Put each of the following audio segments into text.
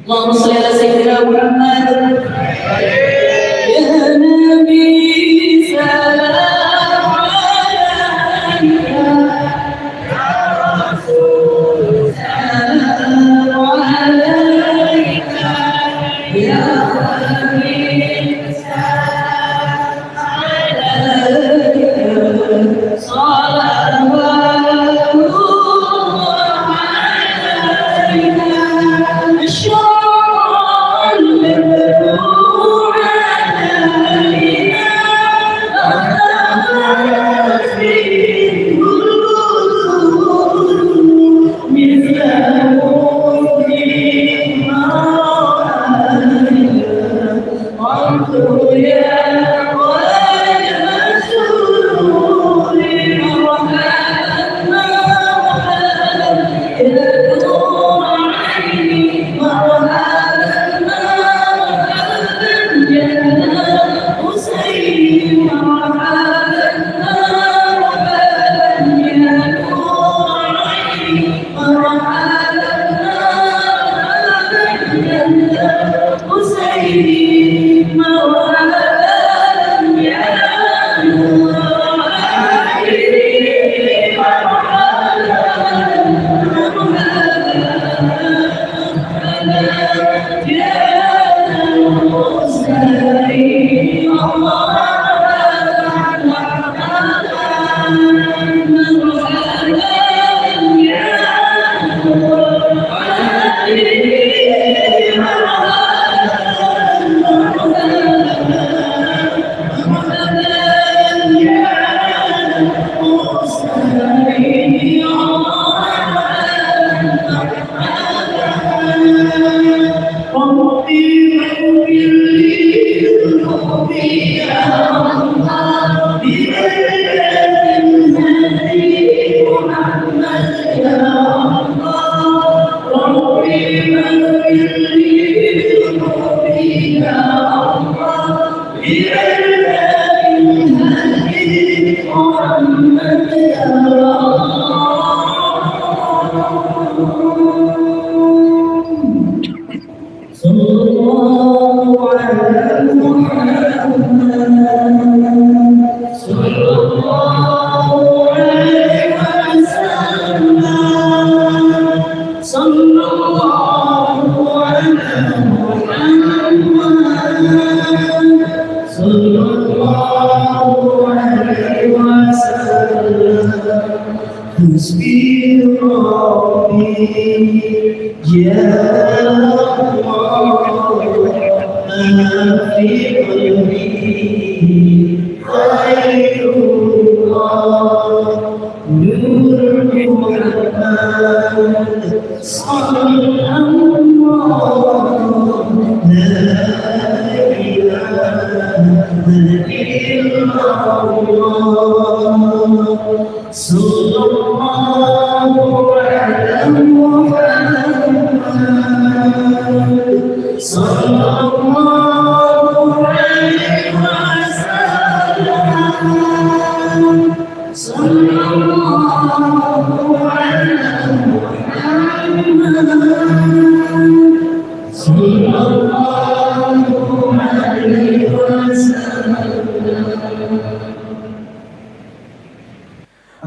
اللهم صل على سيدنا محمد يا نبي سلام عليك يا رسول سلام عليك يا حبيب سلام عليك صلوات الله عليك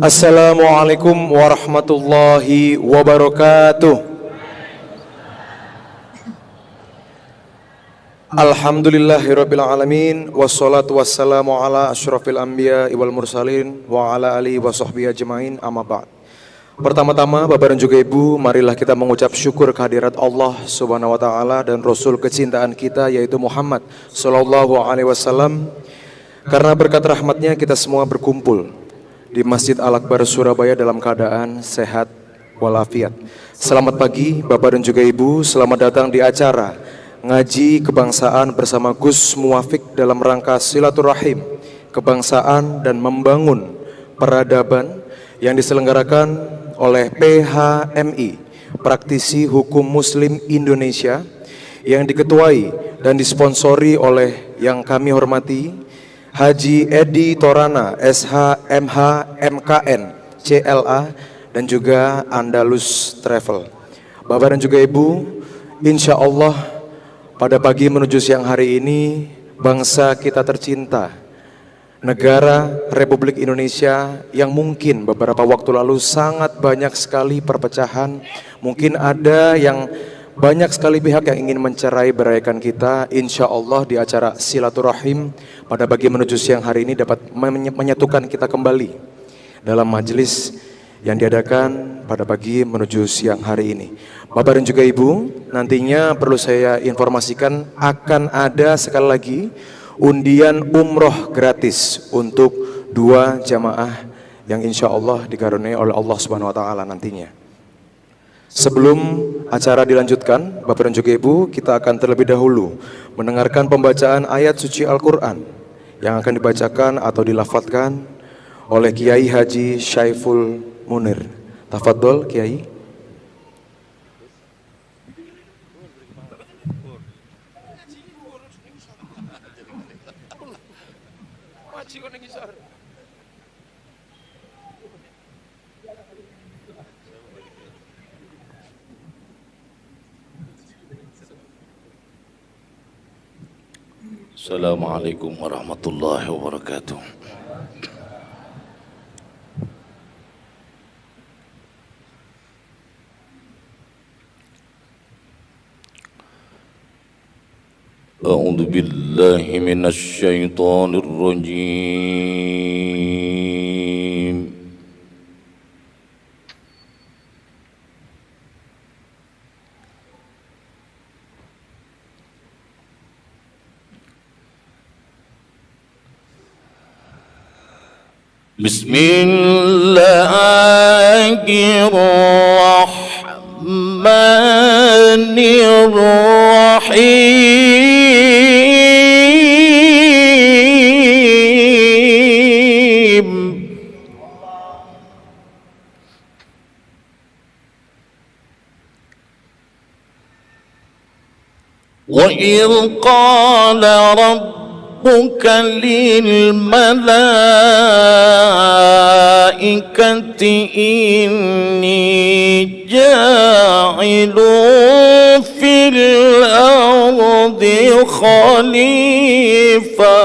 Assalamualaikum warahmatullahi wabarakatuh. Alhamdulillahirabbil alamin wassalatu wassalamu ala asyrafil anbiya wal mursalin wa ala alihi washabbihi ajmain amma ba'd. Pertama-tama Bapak dan juga Ibu, marilah kita mengucap syukur kehadirat Allah Subhanahu wa taala dan Rasul kecintaan kita yaitu Muhammad sallallahu alaihi wasallam. Karena berkat rahmatnya kita semua berkumpul di Masjid Al-Akbar Surabaya dalam keadaan sehat walafiat. Selamat pagi Bapak dan juga Ibu, selamat datang di acara Ngaji Kebangsaan bersama Gus Muwafiq dalam rangka silaturahim kebangsaan dan membangun peradaban yang diselenggarakan oleh PHMI, Praktisi Hukum Muslim Indonesia, yang diketuai dan disponsori oleh yang kami hormati Haji Edi Torana, SH, MH, MKN, CLA, dan juga Andalus Travel. Bapak dan juga Ibu, Insya Allah pada pagi menuju siang hari ini, bangsa kita tercinta, negara Republik Indonesia yang mungkin beberapa waktu lalu sangat banyak sekali perpecahan, mungkin ada yang banyak sekali pihak yang ingin mencerai beraikan kita. Insya Allah di acara silaturahim pada pagi menuju siang hari ini dapat menyatukan kita kembali dalam majelis yang diadakan pada pagi menuju siang hari ini. Bapak dan juga Ibu, nantinya perlu saya informasikan akan ada sekali lagi undian umroh gratis untuk 2 jamaah yang insya Allah dikaruniai oleh Allah Subhanahu Wa Taala nantinya. Sebelum acara dilanjutkan, Bapak dan juga Ibu, kita akan terlebih dahulu mendengarkan pembacaan ayat suci Al-Quran yang akan dibacakan atau dilafadzkan oleh Kiai Haji Syaiful Munir. Tafadhol Kiai. Assalamualaikum warahmatullahi wabarakatuh. A'udzu billahi minasy syaithanir rajim. Bismillahirrahmanirrahim. Wa idh qala ربك للملائكة إني جاعل في الأرض خليفة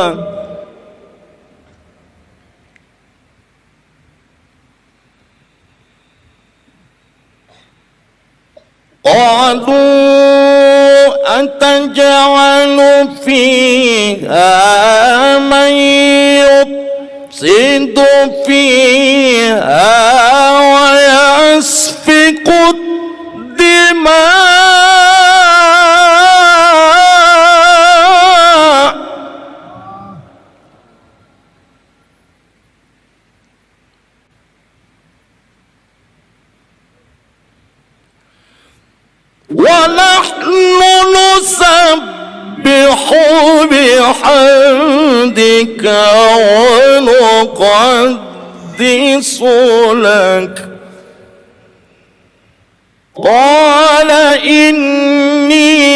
قالوا أتجعل فيها من يفسد فيها ويسفك الدماء ونحن نسبح بحمدك ونقدس لك قال إني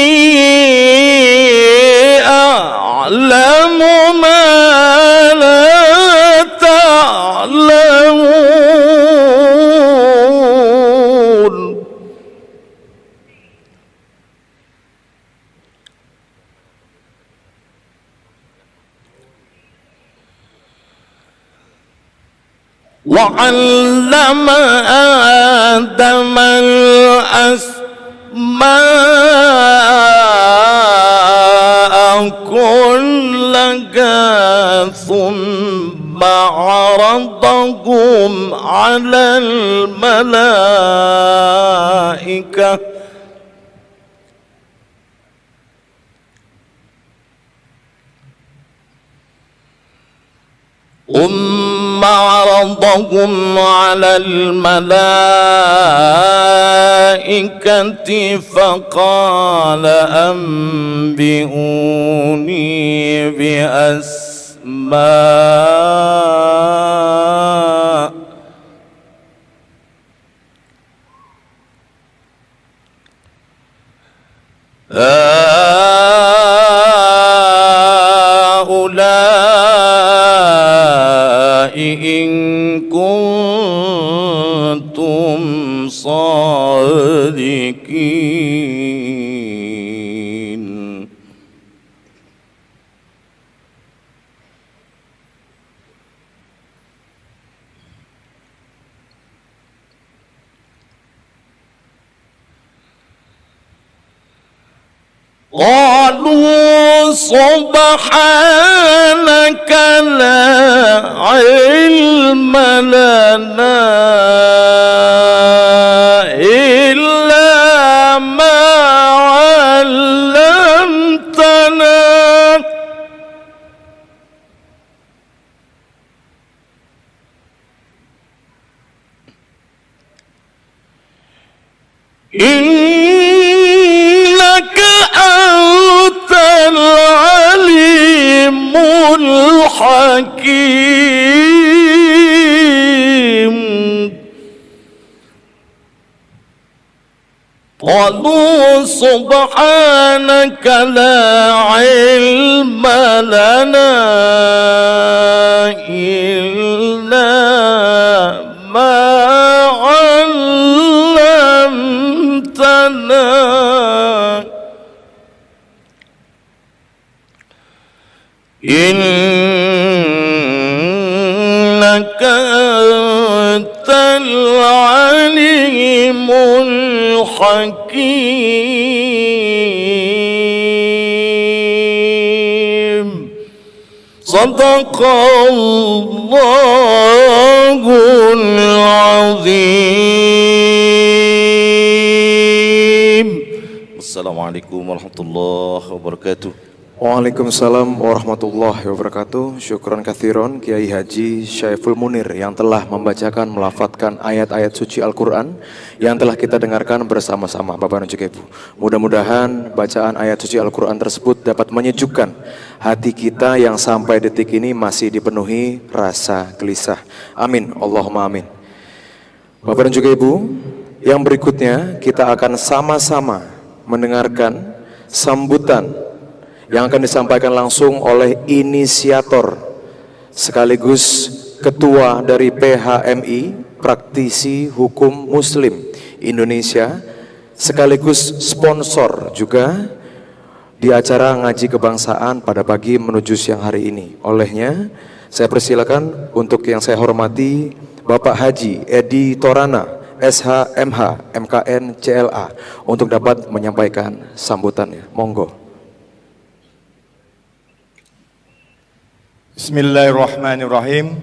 أعلم ما لا تعلمون وعلم آدم الأسماء كلها ثم عرضهم على الملائكة ثم عرضهم على الملائكة فقال أنبئوني بأسماء هؤلاء إن كنتم صادقين. قالوا سبحانك لا علم لنا إلا ما علمتنا إنك أنت العليم الحكيم قالوا سبحانك لا علم لنا إلا ما علمتنا إنك أنت العليم الحكيم صدق الله العظيم. Assalamualaikum warahmatullahi wabarakatuh. Waalaikumsalam warahmatullahi wabarakatuh. Syukron kathiron Kiai Haji Syaiful Munir yang telah membacakan, melafadzkan ayat-ayat suci Al-Quran yang telah kita dengarkan bersama-sama Bapak dan juga Ibu. Mudah-mudahan bacaan ayat suci Al-Quran tersebut dapat menyejukkan hati kita yang sampai detik ini masih dipenuhi rasa gelisah. Amin, Allahumma amin. Bapak dan juga Ibu, yang berikutnya kita akan sama-sama mendengarkan sambutan yang akan disampaikan langsung oleh inisiator sekaligus ketua dari PHMI, Praktisi Hukum Muslim Indonesia, sekaligus sponsor juga di acara ngaji kebangsaan pada pagi menuju siang hari ini. Olehnya, saya persilakan untuk yang saya hormati Bapak Haji Edi Torana, SHMH, MKN, CLA, untuk dapat menyampaikan sambutannya. Monggo. Bismillahirrahmanirrahim.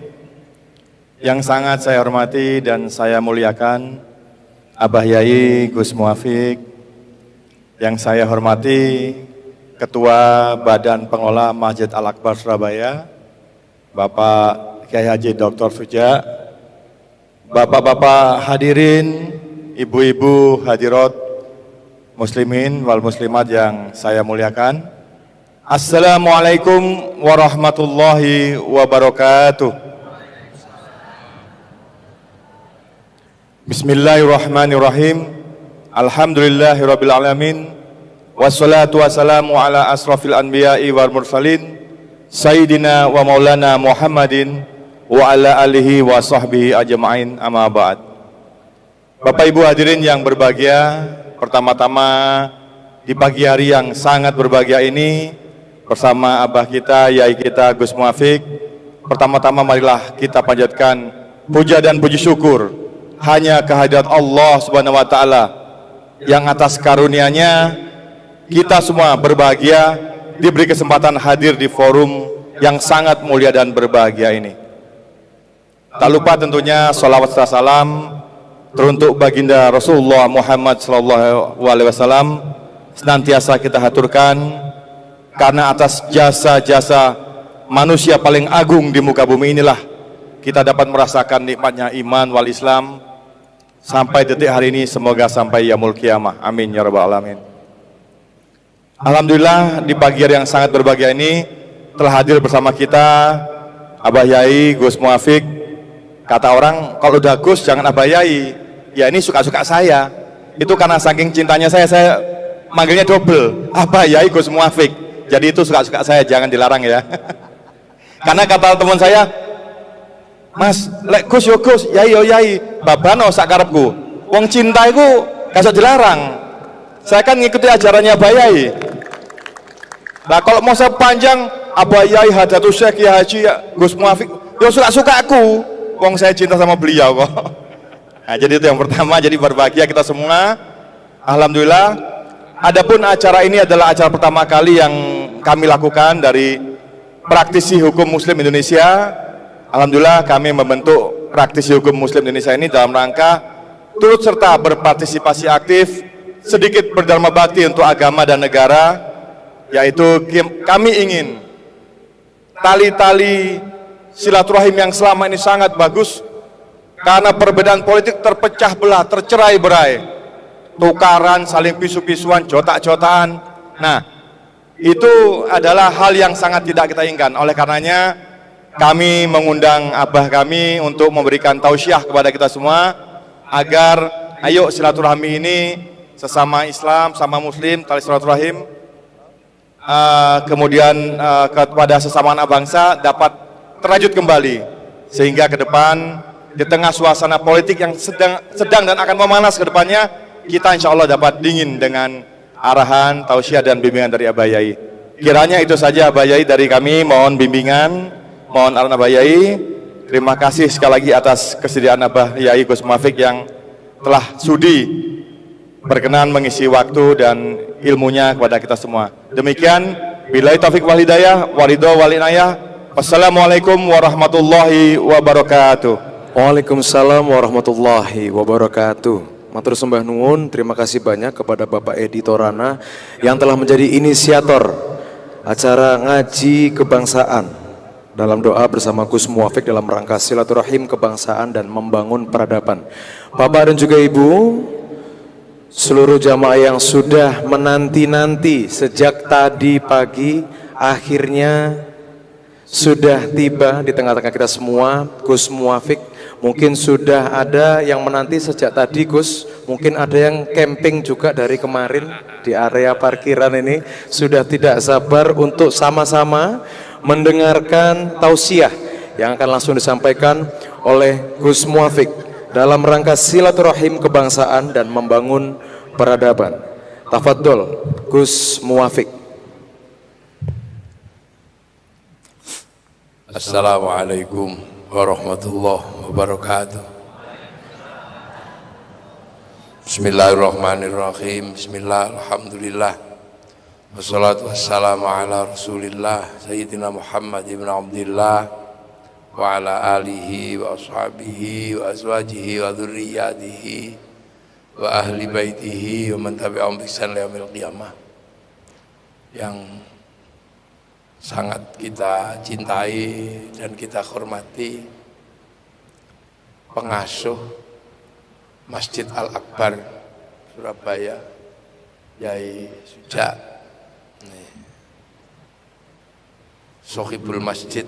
Yang sangat saya hormati dan saya muliakan Abah Yai Gus Muafiq. Yang saya hormati Ketua Badan Pengelola Masjid Al-Akbar Surabaya, Bapak Kiai Haji Dr. Fuja, Bapak-bapak hadirin, ibu-ibu hadirat muslimin wal muslimat yang saya muliakan. Assalamualaikum warahmatullahi wabarakatuh. Bismillahirrahmanirrahim. Alhamdulillahirabbil alamin. Wassalatu wassalamu ala asrafil anbiya'i wal mursalin sayyidina wa maulana Muhammadin wa ala alihi wa sahbihi ajma'in, amma ba'd. Bapak Ibu hadirin yang berbahagia, pertama-tama di pagi hari yang sangat berbahagia ini bersama Abah kita, Yai kita Gus Muafiq, pertama-tama marilah kita panjatkan puja dan puji syukur hanya kehadirat Allah Subhanahu wa taala yang atas karunia-Nya kita semua berbahagia diberi kesempatan hadir di forum yang sangat mulia dan berbahagia ini. Tak lupa tentunya sholawat serta salam teruntuk baginda Rasulullah Muhammad SAW senantiasa kita haturkan, karena atas jasa-jasa manusia paling agung di muka bumi inilah kita dapat merasakan nikmatnya iman wal Islam sampai detik hari ini, semoga sampai yaumul qiyamah. Amin ya rabbal alamin. Alhamdulillah di pagi hari yang sangat berbahagia ini telah hadir bersama kita Abah Yai Gus Muafiq. Kata orang kalau udah Gus jangan Abah Yai, ya ini suka-suka saya. Itu karena saking cintanya saya manggilnya double, Abah Yai Gus Muafiq. Jadi itu suka-suka saya, jangan dilarang ya. Karena kata teman saya, Mas, lek Gus yo Gus, Yai yo Yai, babano sak karepku. Wong cinta iku kasih dilarang. Saya kan ngikuti ajarannya Abah Yai. Nah kalau mau saya panjang, Abah Yai Hadatus Syekh Kiai Haji Gus Muafiq, yo suka-suka aku. Wong saya cinta sama beliau kok. Nah jadi itu yang pertama, jadi berbahagia kita semua. Alhamdulillah Adapun acara ini adalah acara pertama kali yang kami lakukan dari praktisi hukum Muslim Indonesia. Alhamdulillah kami membentuk praktisi hukum Muslim Indonesia ini dalam rangka turut serta berpartisipasi aktif, sedikit berdharma bakti untuk agama dan negara, yaitu kami ingin tali-tali silaturahim yang selama ini sangat bagus, karena perbedaan politik terpecah belah, tercerai-berai, tukaran, saling pisu-pisuan, jotak-jotaan. Nah, itu adalah hal yang sangat tidak kita inginkan. Oleh karenanya, kami mengundang abah kami untuk memberikan tausiah kepada kita semua, agar ayo silaturahmi ini sesama Islam, sama Muslim, tali silaturahim, kemudian kepada sesama anak bangsa dapat terajut kembali, sehingga ke depan di tengah suasana politik yang sedang dan akan memanas ke depannya, kita insya Allah dapat dingin dengan arahan, tausiah dan bimbingan dari Abah Yai. Kiranya itu saja Abah Yai dari kami, mohon bimbingan, mohon arahan Abah Yai. Terima kasih sekali lagi atas kesediaan Abah Yai Gus Muafiq yang telah sudi berkenan mengisi waktu dan ilmunya kepada kita semua. Demikian, billahi taufiq wal hidayah, waridho wal inayah. Wassalamualaikum warahmatullahi wabarakatuh. Waalaikumsalam warahmatullahi wabarakatuh. Matur sembah nuwun, terima kasih banyak kepada Bapak Edi Torana yang telah menjadi inisiator acara ngaji kebangsaan dalam doa bersama Gus Muafiq dalam rangka silaturahim kebangsaan dan membangun peradaban. Bapak dan juga Ibu, seluruh jamaah yang sudah menanti-nanti sejak tadi pagi, akhirnya sudah tiba di tengah-tengah kita semua. Gus Muafiq mungkin sudah ada yang menanti sejak tadi, Gus. Mungkin ada yang camping juga dari kemarin di area parkiran ini, sudah tidak sabar untuk sama-sama mendengarkan tausiah yang akan langsung disampaikan oleh Gus Muafiq dalam rangka silaturahim kebangsaan dan membangun peradaban. Tafadhol Gus Muafiq. Assalamualaikum warahmatullahi wabarakatuh. Bismillahirrahmanirrahim. Bismillah, alhamdulillah, wassalatu wassalamu ala rasulillah Sayyidina Muhammad ibn Abdillah wa ala alihi wa ashabihi wa azwajihi wa dhurriyyatihi wa ahli baitihi wa man tabi'ahum bi ihsan ila yaumil qiyamah. Yang sangat kita cintai dan kita hormati pengasuh Masjid Al-Akbar Surabaya, Yai Suja, Sohibul Masjid.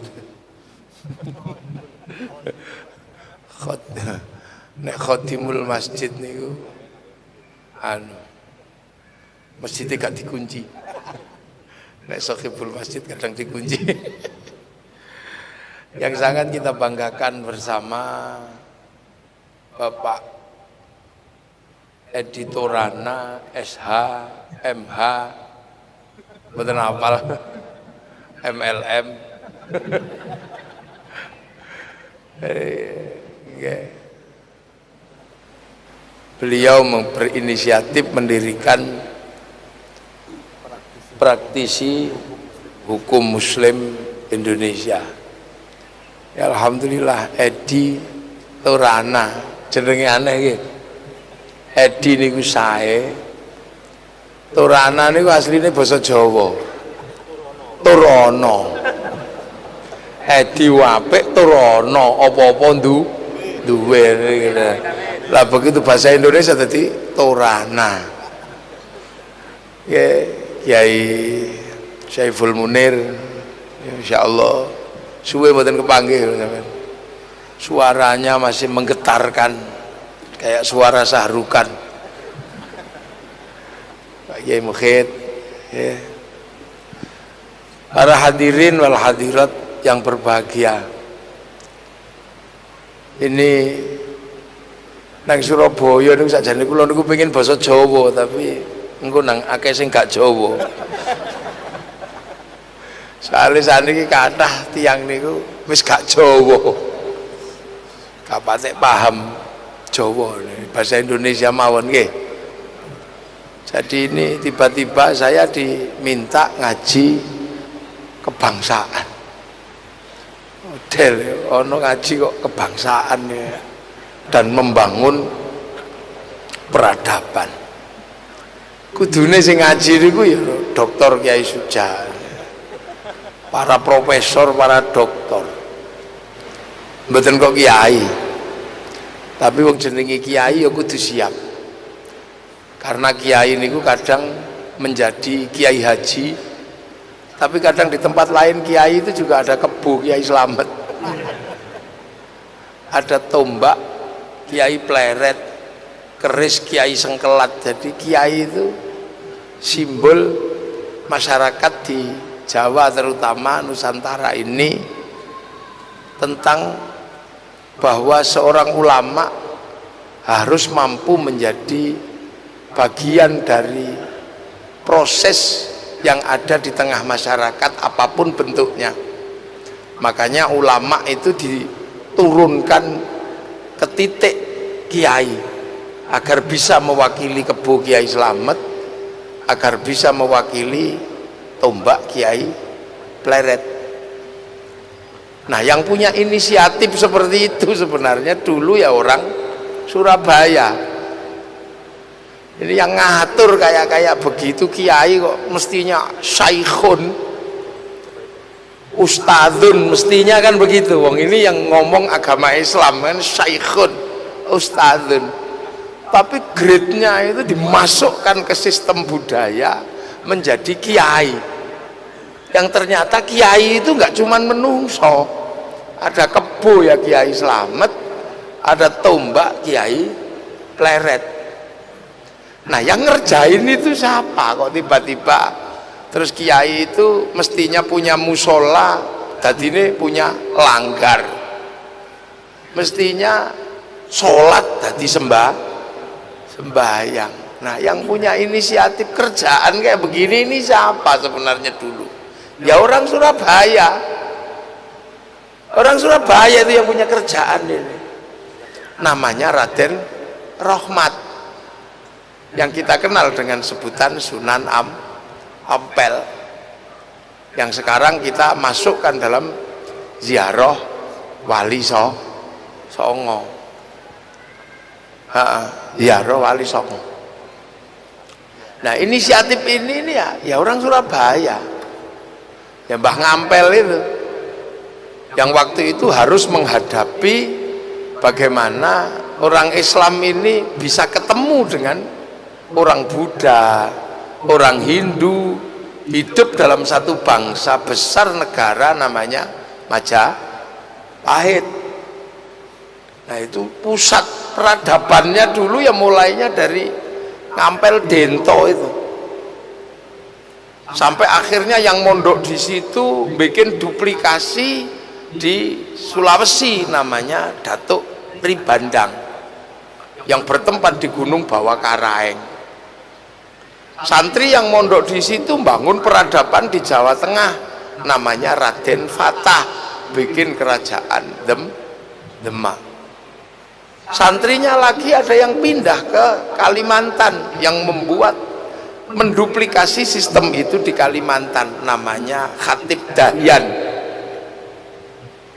Nek khotimul masjid niku masjidnya gak dikunci. Nek sohibul masjid kadang dikunci. Yang sangat kita banggakan bersama Bapak Edi Torana, SH, MH, betul hafal, MLM. Beliau berinisiatif mendirikan praktisi hukum Muslim Indonesia. Ya, alhamdulillah, Edi Torana, jenenge aneh gitu. Edi niku sae, Torana niku asline basa Jawa. Torono. Edi apik, Torono apa-apa duwe. Lah begitu bahasa Indonesia tadi Torana. Kiai Syaiful Munir, insyaallah suwe mboten kepanggih sampean. Suaranya masih menggetarkan kayak suara Sahrukan. Pak Kiai Mukhid, ya. Para hadirin wal hadirat yang berbahagia. Ini nang Surabaya niku sakjane kula niku pengin basa Jawa, tapi engko nang akeh sing gak Jawa. Soale saniki kathah tiyang niku wis gak Jawa. Gak patek paham Jawa, bahasa Indonesia mawon nggih. Jadi ini tiba-tiba saya diminta ngaji kebangsaan. Model ono ngaji kok kebangsaan ya, dan membangun peradaban. Kudune sing ngaji niku ya Dr. Kiai Suja, para profesor, para doktor. Mboten kok kiai. Tapi wong jenenge kiai ya kudu siap. Karena kiai niku kadang menjadi kiai haji, tapi kadang di tempat lain kiai itu juga ada kebo Kiai Slamet, ada tombak Kiai Pleret, keris Kiai Sengkelat. Jadi kiai itu simbol masyarakat di Jawa, terutama Nusantara ini, tentang bahwa seorang ulama harus mampu menjadi bagian dari proses yang ada di tengah masyarakat apapun bentuknya. Makanya ulama itu diturunkan ke titik kiai agar bisa mewakili kebo Kiai Slamet, agar bisa mewakili tombak Kiai Pleret. Nah, yang punya inisiatif seperti itu sebenarnya dulu ya orang Surabaya. Ini yang ngatur kayak begitu kiai kok mestinya syaikhun, ustadzun, mestinya kan begitu. Wong ini yang ngomong agama Islam kan syaikhun, ustadzun. Tapi grade-nya itu dimasukkan ke sistem budaya menjadi kiai. Yang ternyata kiai itu nggak cuman menungso, ada kebo ya Kiai Slamet, ada tombak Kiai Pleret. Nah, yang ngerjain itu siapa? Kok tiba-tiba terus kiai itu mestinya punya musola, tadi ini punya langgar, mestinya sholat tadi sembahyang. Nah, yang punya inisiatif kerjaan kayak begini ini siapa sebenarnya dulu? Ya orang Surabaya. Orang Surabaya itu yang punya kerjaan ini. Namanya Raden Rohmat, yang kita kenal dengan sebutan Sunan Ampel, yang sekarang kita masukkan dalam ziarah Wali Songo. Ziarah Wali Songo. Nah, inisiatif ini ya orang Surabaya, ya Mbah Ngampel itu, yang waktu itu harus menghadapi bagaimana orang Islam ini bisa ketemu dengan orang Buddha, orang Hindu, hidup dalam satu bangsa besar negara namanya Majapahit. Nah, itu pusat peradabannya dulu ya, mulainya dari Ngampel Dento itu, sampai akhirnya yang mondok di situ bikin duplikasi di Sulawesi namanya Datuk Pribandang, yang bertempat di Gunung Bawah Karaeng. Santri yang mondok di situ bangun peradaban di Jawa Tengah namanya Raden Fatah, bikin kerajaan Demak. Santrinya lagi ada yang pindah ke Kalimantan, yang menduplikasi sistem itu di Kalimantan, namanya Khatib Dahyan,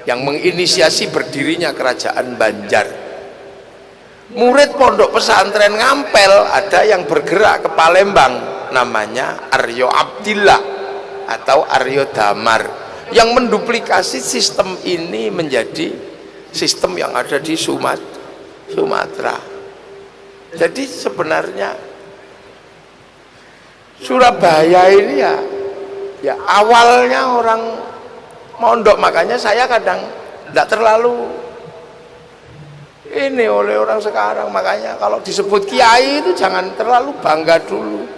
yang menginisiasi berdirinya kerajaan Banjar. Murid pondok pesantren Ngampel ada yang bergerak ke Palembang, namanya Aryo Abdillah atau Aryo Damar, yang menduplikasi sistem ini menjadi sistem yang ada di Sumatera. Jadi sebenarnya Surabaya ini ya awalnya orang mondok, makanya saya kadang tidak terlalu ini oleh orang sekarang. Makanya kalau disebut kiai itu jangan terlalu bangga dulu.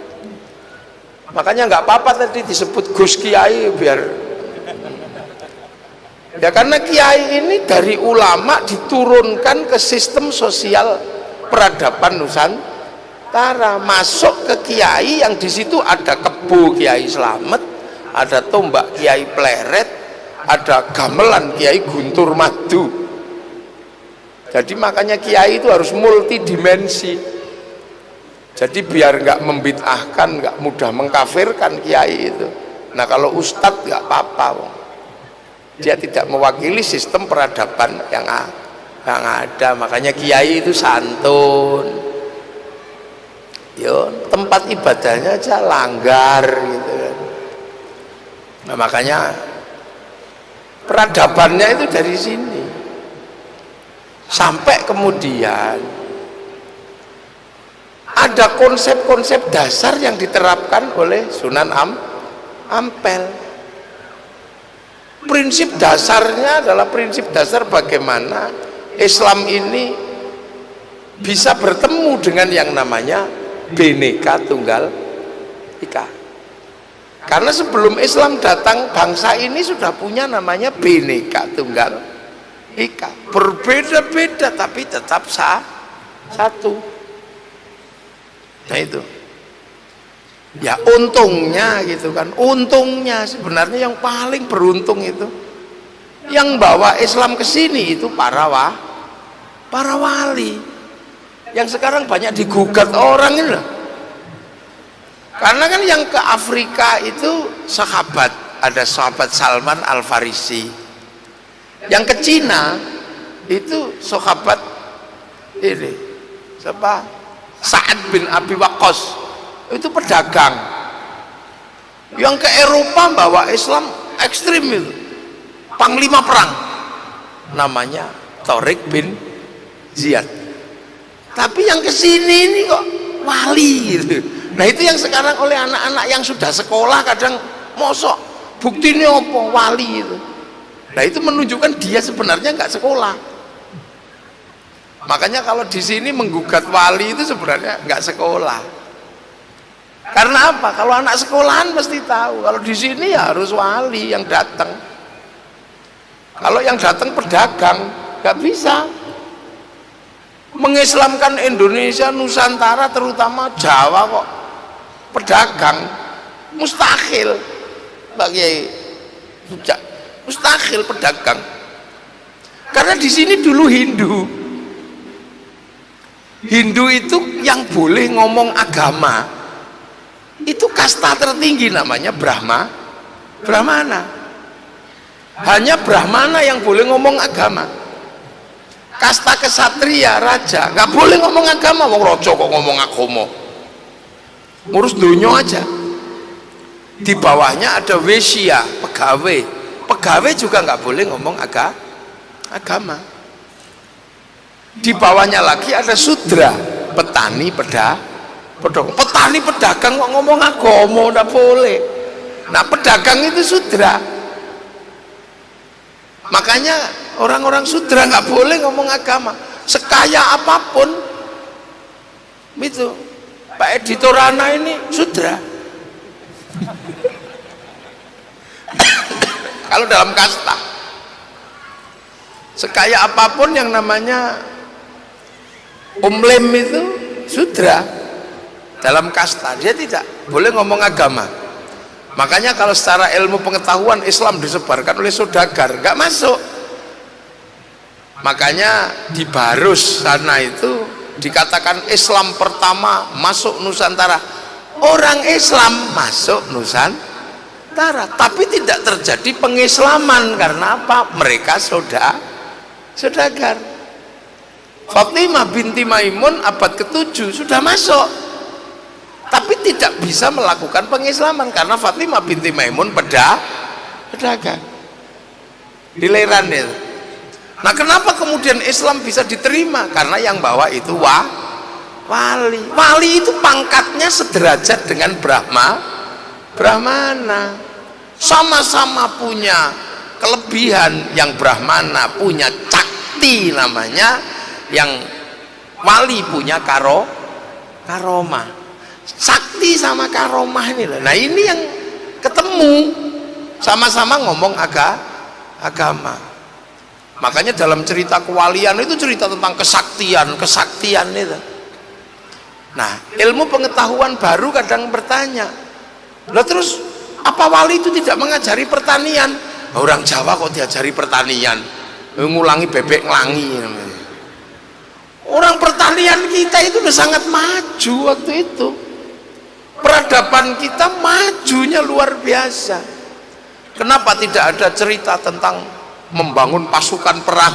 Makanya nggak apa-apa tadi disebut Gus Kiai, biar ya, karena kiai ini dari ulama diturunkan ke sistem sosial peradaban Nusantara, masuk ke kiai yang di situ ada kebo Kiai Slamet, ada tombak Kiai Pleret, ada gamelan Kiai Guntur Madu. Jadi makanya kiai itu harus multidimensi. Jadi biar nggak membid'ahkan, nggak mudah mengkafirkan kiai itu. Nah kalau ustadz nggak apa-apa, dia tidak mewakili sistem peradaban yang ada. Makanya kiai itu santun. Yo, tempat ibadahnya aja langgar gitu kan. Nah, makanya peradabannya itu dari sini. Sampai kemudian ada konsep-konsep dasar yang diterapkan oleh Sunan Ampel. Prinsip dasarnya adalah prinsip dasar bagaimana Islam ini bisa bertemu dengan yang namanya Bhinneka Tunggal Ika. Karena sebelum Islam datang, bangsa ini sudah punya namanya Bhinneka Tunggal Ika. Berbeda-beda tapi tetap satu. Nah itu. Ya untungnya gitu kan. Untungnya sebenarnya yang paling beruntung itu yang bawa Islam ke sini itu para wali. Yang sekarang banyak digugat orang ini loh. Karena kan yang ke Afrika itu sahabat, ada sahabat Salman Al-Farisi. Yang ke Cina itu sahabat ini siapa? Sa'ad bin Abi Waqqas, itu pedagang. Yang ke Eropa bawa Islam ekstrim itu, panglima perang, namanya Tariq bin Ziyad. Tapi yang kesini ini kok wali gitu. Nah itu yang sekarang oleh anak-anak yang sudah sekolah kadang mosok buktinya apa wali itu. Nah itu menunjukkan dia sebenarnya nggak sekolah. Makanya kalau di sini menggugat wali itu sebenarnya nggak sekolah. Karena apa? Kalau anak sekolahan pasti tahu. Kalau di sini ya harus wali yang datang. Kalau yang datang pedagang nggak bisa. Mengislamkan Indonesia, Nusantara, terutama Jawa kok pedagang mustahil bagi mustahil pedagang. Karena di sini dulu Hindu itu yang boleh ngomong agama itu kasta tertinggi namanya Brahmana. Hanya Brahmana yang boleh ngomong agama. Kasta kesatria, raja nggak boleh ngomong agama. Wong raja kok ngomong agama, ngurus dunia aja. Di bawahnya ada wesya, pegawai juga nggak boleh ngomong agama. Di bawahnya lagi ada sudra, petani pedagang kok ngomong agama nggak boleh. Nah pedagang itu sudra. Makanya orang-orang sudra nggak boleh ngomong agama. Sekaya apapun itu Pak Edi Torana ini sudra. Kalau dalam kasta sekaya apapun yang namanya Lem itu sudra dalam kasta, dia tidak boleh ngomong agama. Makanya kalau secara ilmu pengetahuan Islam disebarkan oleh saudagar nggak masuk. Makanya di Barus sana itu dikatakan Islam pertama masuk Nusantara. Orang Islam masuk Nusantara, tapi tidak terjadi pengislaman. Karena apa? Mereka saudagar. Fatimah binti Maimun abad ke-7 sudah masuk, tapi tidak bisa melakukan pengislaman karena Fatimah binti Maimun pedagang di Leran itu. Nah kenapa kemudian Islam bisa diterima? Karena yang bawa itu wali. Wali itu pangkatnya sederajat dengan Brahmana. Sama-sama punya kelebihan. Yang Brahmana punya cakti namanya, yang wali punya karomah. Sakti sama karomah ini loh. Nah ini yang ketemu sama-sama ngomong agama. Makanya dalam cerita kewalian itu cerita tentang kesaktian itu. Nah ilmu pengetahuan baru kadang bertanya, loh terus apa wali itu tidak mengajari pertanian? Orang Jawa kok diajari pertanian, ngulangi bebek ngelangi. Orang pertanian kita itu udah sangat maju waktu itu. Peradaban kita majunya luar biasa. Kenapa tidak ada cerita tentang membangun pasukan perang?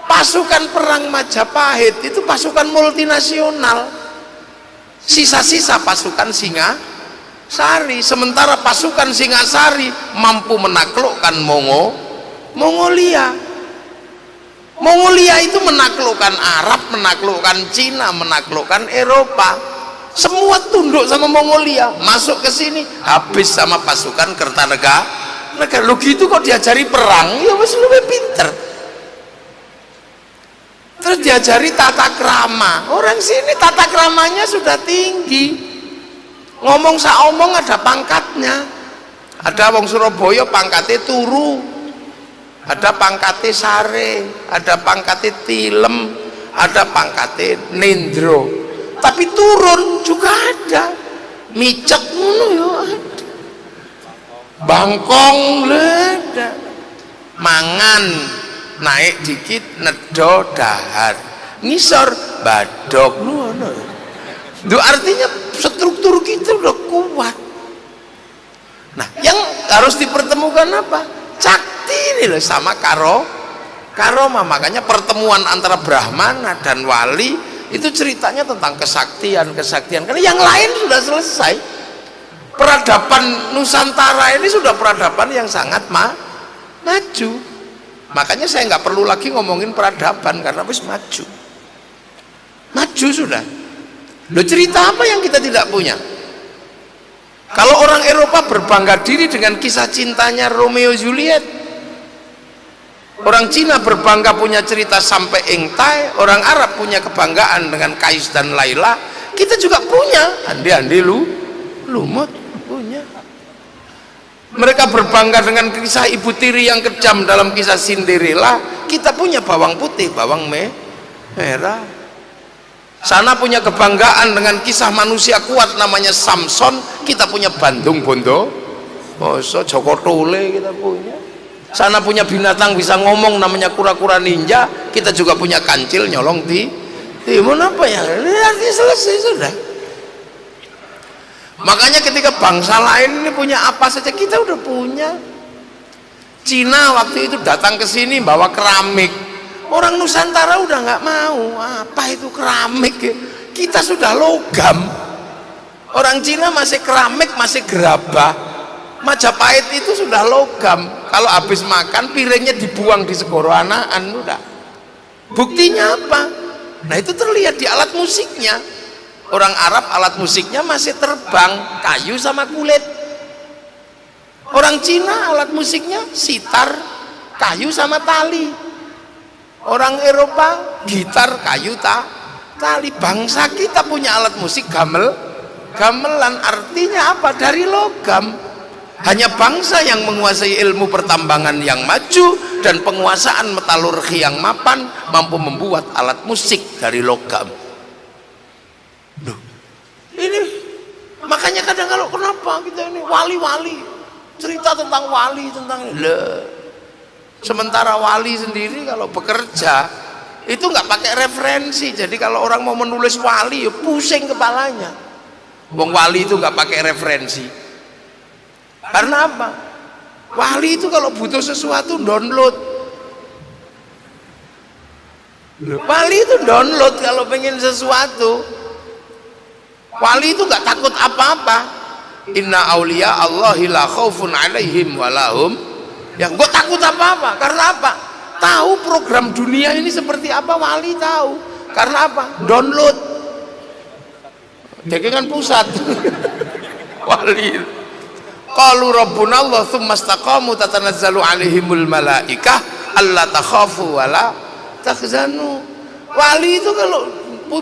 Pasukan perang Majapahit itu pasukan multinasional. Sisa-sisa pasukan Singasari. Sementara pasukan Singasari mampu menaklukkan Mongolia. Mongolia itu menaklukkan Arab, menaklukkan Cina, menaklukkan Eropa. Semua tunduk sama Mongolia, masuk ke sini habis sama pasukan Kertanegara. Lu gitu kok diajari perang? Ya wis luwih pinter. Terus diajari tata krama. Orang sini tata kramanya sudah tinggi. Ngomong saomong ada pangkatnya. Ada wong Surabaya pangkatnya turu. Ada pangkatnya sare, ada pangkatnya tilem, ada pangkatnya nendro. Tapi turun juga ada. Micak ngono ya ada. Bangkong ada. Mangan naik dikit nedo dahar. Ngisor badok ngono. Itu artinya struktur kita udah kuat. Nah, yang harus dipertemukan apa? Cakti ini loh sama karoma. Makanya pertemuan antara Brahmana dan Wali itu ceritanya tentang kesaktian. Karena yang lain sudah selesai. Peradaban Nusantara ini sudah peradaban yang sangat maju. Makanya saya nggak perlu lagi ngomongin peradaban karena wis maju sudah. Loh, cerita apa yang kita tidak punya? Kalau orang Eropa berbangga diri dengan kisah cintanya Romeo Juliet, orang Cina berbangga punya cerita sampai Engtai, orang Arab punya kebanggaan dengan Kais dan Laila, kita juga punya Andi Lumut punya. Mereka berbangga dengan kisah ibu tiri yang kejam dalam kisah Cinderella, kita punya bawang putih, bawang merah. Sana punya kebanggaan dengan kisah manusia kuat namanya Samson, kita punya Bandung Bondo, Joko Tole kita punya. Sana punya binatang bisa ngomong namanya kura-kura ninja, kita juga punya kancil nyolong timun apa ya? Ini artinya selesai sudah. Makanya ketika bangsa lain ini punya apa saja kita udah punya. Cina waktu itu datang ke sini bawa keramik. Orang Nusantara udah nggak mau. Apa itu keramik? Kita sudah logam. Orang Cina masih keramik, masih gerabah. Majapahit itu sudah logam. Kalau habis makan piringnya dibuang di segoro anaan udah. Buktinya apa? Nah, itu terlihat di alat musiknya. Orang Arab alat musiknya masih terbang, kayu sama kulit. Orang Cina alat musiknya sitar, kayu sama tali. Orang Eropa gitar, kayu, tali. Bangsa kita punya alat musik gamelan. Artinya apa? Dari logam. Hanya bangsa yang menguasai ilmu pertambangan yang maju dan penguasaan metalurgi yang mapan mampu membuat alat musik dari logam. Loh, ini makanya kadang kalau kenapa kita ini wali-wali cerita tentang wali tentang sementara wali sendiri kalau bekerja itu nggak pakai referensi. Jadi kalau orang mau menulis wali ya pusing kepalanya. Wong wali itu nggak pakai referensi. Karena apa? Wali itu kalau butuh sesuatu download. Wali itu download kalau pengen sesuatu. Wali itu nggak takut apa-apa. Inna auliya Allahi la khaufun alaihim walahum. Yang gue takut apa-apa? Karena apa? Tahu program dunia ini seperti apa, wali tahu. Karena apa? Download. Jadi kan pusat. Wali. Qalu rabbuna Allah tsumma istaqamu tatanazzalu alaihimul malaikah alla takhafu wala tahzanu. Wali itu kalau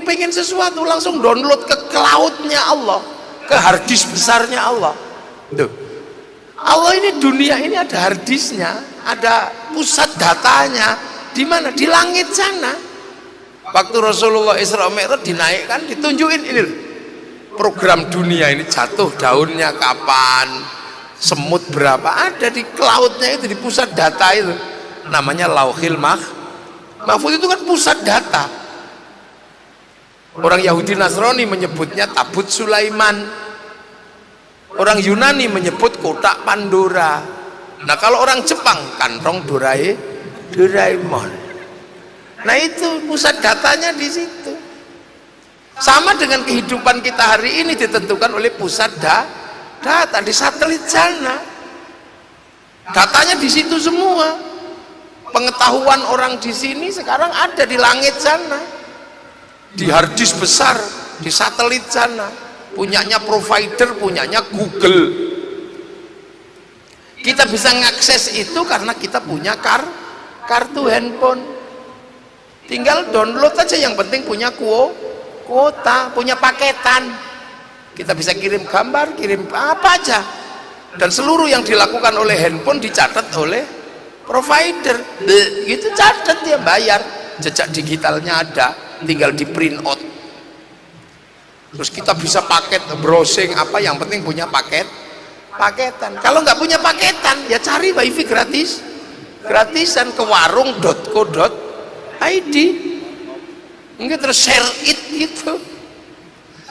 pengen sesuatu langsung download ke cloud-nya Allah, ke hard disk besarnya Allah. Tuh. Allah ini dunia ini ada harddisknya, ada pusat datanya. Di mana? Di langit sana. Waktu Rasulullah Isra Mi'raj dinaikkan, ditunjukin ini program dunia ini jatuh daunnya kapan, semut berapa, ada di cloudnya itu, di pusat data itu. Namanya Lauhil Mahfuz, itu kan pusat data. Orang Yahudi Nasrani menyebutnya tabut Sulaiman. Orang Yunani menyebut kotak Pandora. Nah kalau orang Jepang kantong Doraemon. Nah itu pusat datanya di situ. Sama dengan kehidupan kita hari ini ditentukan oleh pusat data di satelit sana. Datanya di situ semua. Pengetahuan orang di sini sekarang ada di langit sana, di hard disk besar, di satelit sana, punyanya provider, punyanya Google. Kita bisa mengakses itu karena kita punya kartu handphone. Tinggal download aja, yang penting punya kuota, punya paketan. Kita bisa kirim gambar, kirim apa aja. Dan seluruh yang dilakukan oleh handphone dicatat oleh provider. Gitu catat, dia bayar. Jejak digitalnya ada, tinggal di print out. Terus kita bisa paket browsing apa, yang penting punya paketan. Kalau nggak punya paketan ya cari wifi gratisan ke warung.co.id. Enggak, terus share it gitu.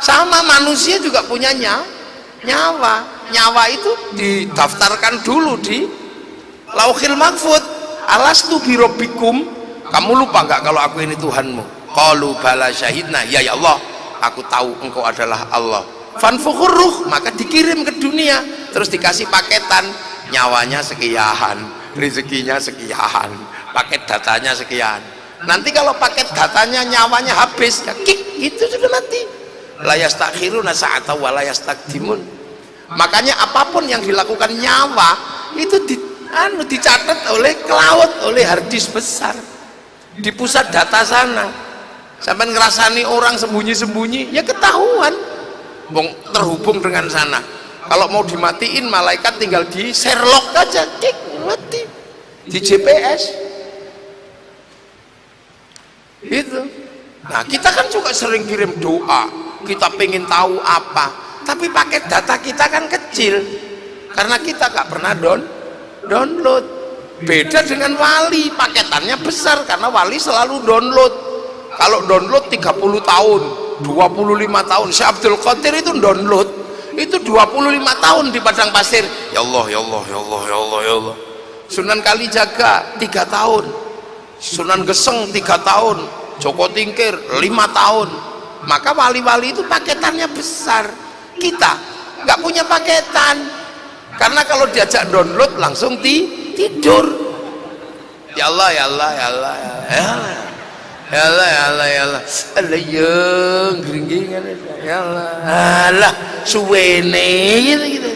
Sama manusia juga punya nyawa itu didaftarkan dulu di Lauhil Mahfud. Alastu birabbikum, kamu lupa nggak kalau aku ini Tuhanmu? Qalu bala syahidna, ya Allah, aku tahu engkau adalah Allah. Fanfukhur ruh, maka dikirim ke dunia, terus dikasih paketan, nyawanya sekian, rezekinya sekian, paket datanya sekian. Nanti kalau paket datanya nyawanya habis, ya kik, gitu sudah mati. La yastakhiruna sa'ata wa la yastaqdimun. Makanya apapun yang dilakukan nyawa itu dicatat oleh cloud, oleh hard disk besar di pusat data sana. Sampai ngerasani orang sembunyi-sembunyi ya ketahuan, terhubung dengan sana. Kalau mau dimatiin malaikat tinggal di Sherlock aja, klik mati di GPS itu. Nah kita kan juga sering kirim doa, kita pengen tahu apa, tapi paket data kita kan kecil karena kita gak pernah download. Beda dengan wali, paketannya besar karena wali selalu download. Kalau download 30 tahun, 25 tahun. Syekh Abdul Qadir itu download itu 25 tahun di padang pasir. Ya Allah, ya Allah, ya Allah, ya Allah, ya Allah. Sunan Kalijaga 3 tahun, Sunan Geseng 3 tahun, Joko Tingkir 5 tahun. Maka wali-wali itu paketannya besar. Kita nggak punya paketan karena kalau diajak download langsung tidur. Ya Allah, ya Allah, ya Allah, ya Allah, ya Allah, ya Allah, ya Allah, yang geringingan, ya Allah, alah, suwene gitu.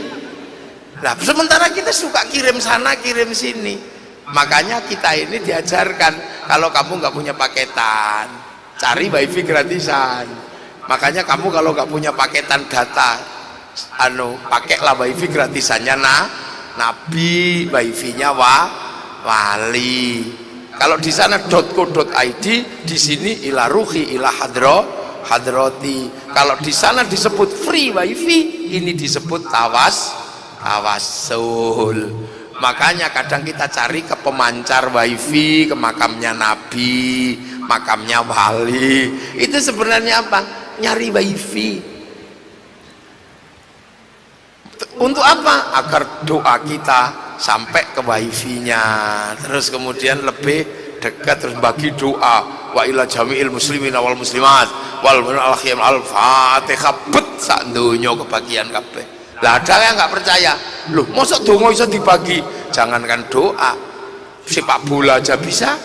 Nah, sementara kita suka kirim sana, kirim sini. Makanya kita ini diajarkan, kalau kamu nggak punya paketan, cari wifi gratisan. Makanya kamu kalau nggak punya paketan data, pakailah wifi gratisannya Nabi, wifi-nya wali. Kalau di sana .co.id, di sini ila ruhi ila hadrati. Kalau di sana disebut free wifi, ini disebut tawassul. Makanya kadang kita cari ke pemancar wifi, ke makamnya Nabi, makamnya wali. Itu sebenarnya apa? Nyari wifi. Untuk apa? Agar doa kita sampai ke wifi-nya, terus kemudian lebih dekat, terus bagi doa wa ila jami'il muslimin wal muslimat wal mu'min al-fatihah bet sak donya kebagian kabeh. Lah ada yang nggak percaya, loh mosok donga iso dibagi? Jangankan doa, sepak bola aja bisa.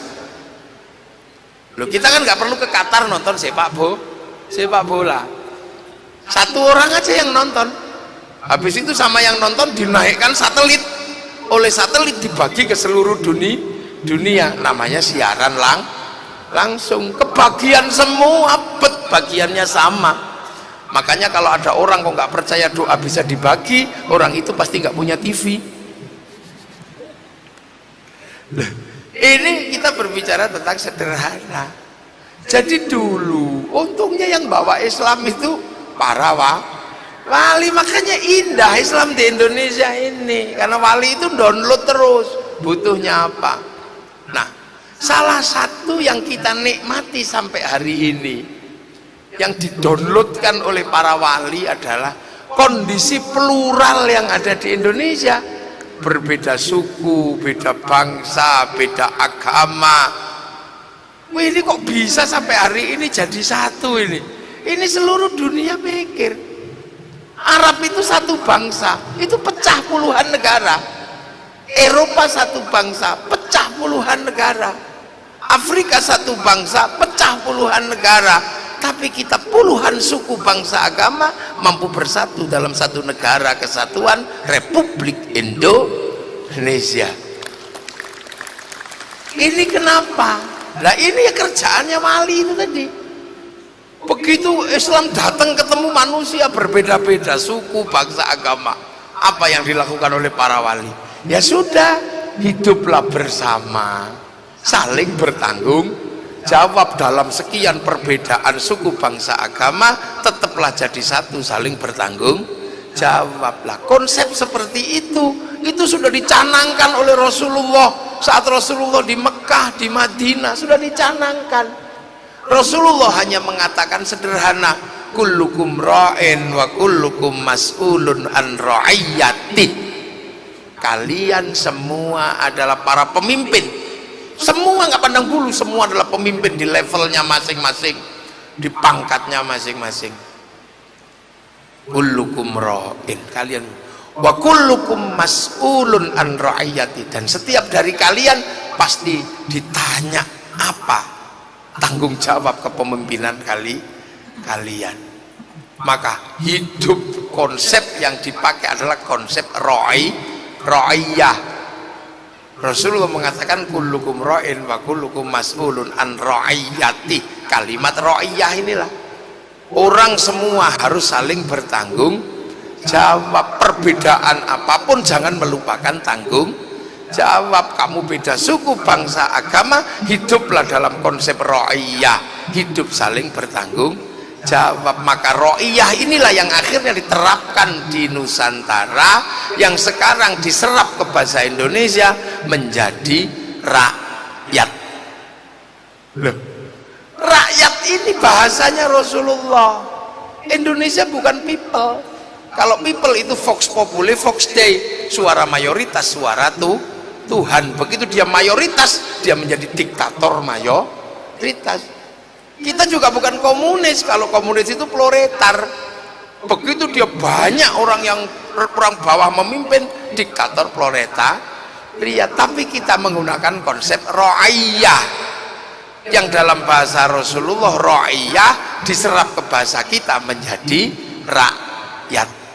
Loh kita kan nggak perlu ke Qatar nonton sepak bola, satu orang aja yang nonton, habis itu sama yang nonton dinaikkan satelit, oleh satelit dibagi ke seluruh dunia, namanya siaran langsung, kebagian semua, bagiannya sama. Makanya kalau ada orang kok nggak percaya doa bisa dibagi, orang itu pasti nggak punya TV. Ini kita berbicara tentang sederhana. Jadi dulu untungnya yang bawa Islam itu para wali, makanya indah Islam di Indonesia ini, karena wali itu download terus, butuhnya apa. Nah, salah satu yang kita nikmati sampai hari ini yang didownloadkan oleh para wali adalah kondisi plural yang ada di Indonesia. Berbeda suku, beda bangsa, beda agama. Wih, ini kok bisa sampai hari ini jadi satu ini? Ini seluruh dunia mikir. Arab itu satu bangsa, itu pecah puluhan negara. Eropa satu bangsa, pecah puluhan negara. Afrika satu bangsa, pecah puluhan negara. Tapi kita puluhan suku, bangsa, agama mampu bersatu dalam satu negara kesatuan Republik Indonesia. Ini kenapa? Nah ini ya kerjaannya wali itu tadi. Begitu Islam datang ketemu manusia berbeda-beda suku, bangsa, agama, apa yang dilakukan oleh para wali? Ya sudah, hiduplah bersama, saling bertanggung jawab dalam sekian perbedaan suku, bangsa, agama, tetaplah jadi satu, saling bertanggung jawablah. Konsep seperti itu sudah dicanangkan oleh Rasulullah saat Rasulullah di Mekah, di Madinah, sudah dicanangkan. Rasulullah hanya mengatakan sederhana, kullukum ra'in wa kullukum mas'ulun an ra'iyyati. Kalian semua adalah para pemimpin, semua nggak pandang bulu, semua adalah pemimpin di levelnya masing-masing, di pangkatnya masing-masing. Kullukum ra'in, kalian, wa kullukum mas'ulun an ra'iyyati, dan setiap dari kalian pasti ditanya apa tanggung jawab kepemimpinan kalian. Maka hidup, konsep yang dipakai adalah konsep ra'iyah. Rasulullah mengatakan kullukum ra'in wa kullukum mas'ulun an ra'iyyati. Kalimat ra'iyah inilah, orang semua harus saling bertanggung jawab. Perbedaan apapun jangan melupakan tanggung jawab. Kamu beda suku, bangsa, agama, hiduplah dalam konsep ra'iyah, hidup saling bertanggung jawab. Maka ra'iyah inilah yang akhirnya diterapkan di Nusantara, yang sekarang diserap ke bahasa Indonesia menjadi rakyat. Loh, rakyat ini bahasanya Rasulullah. Indonesia bukan people. Kalau people itu vox populi, vox dei, suara mayoritas, suara Tuhan. Begitu dia mayoritas, dia menjadi diktator mayoritas. Kita juga bukan komunis. Kalau komunis itu proletar. Begitu dia banyak orang bawah memimpin, diktator proletar. Tapi kita menggunakan konsep ra'iyah, yang dalam bahasa Rasulullah ra'iyah diserap ke bahasa kita menjadi rakyat.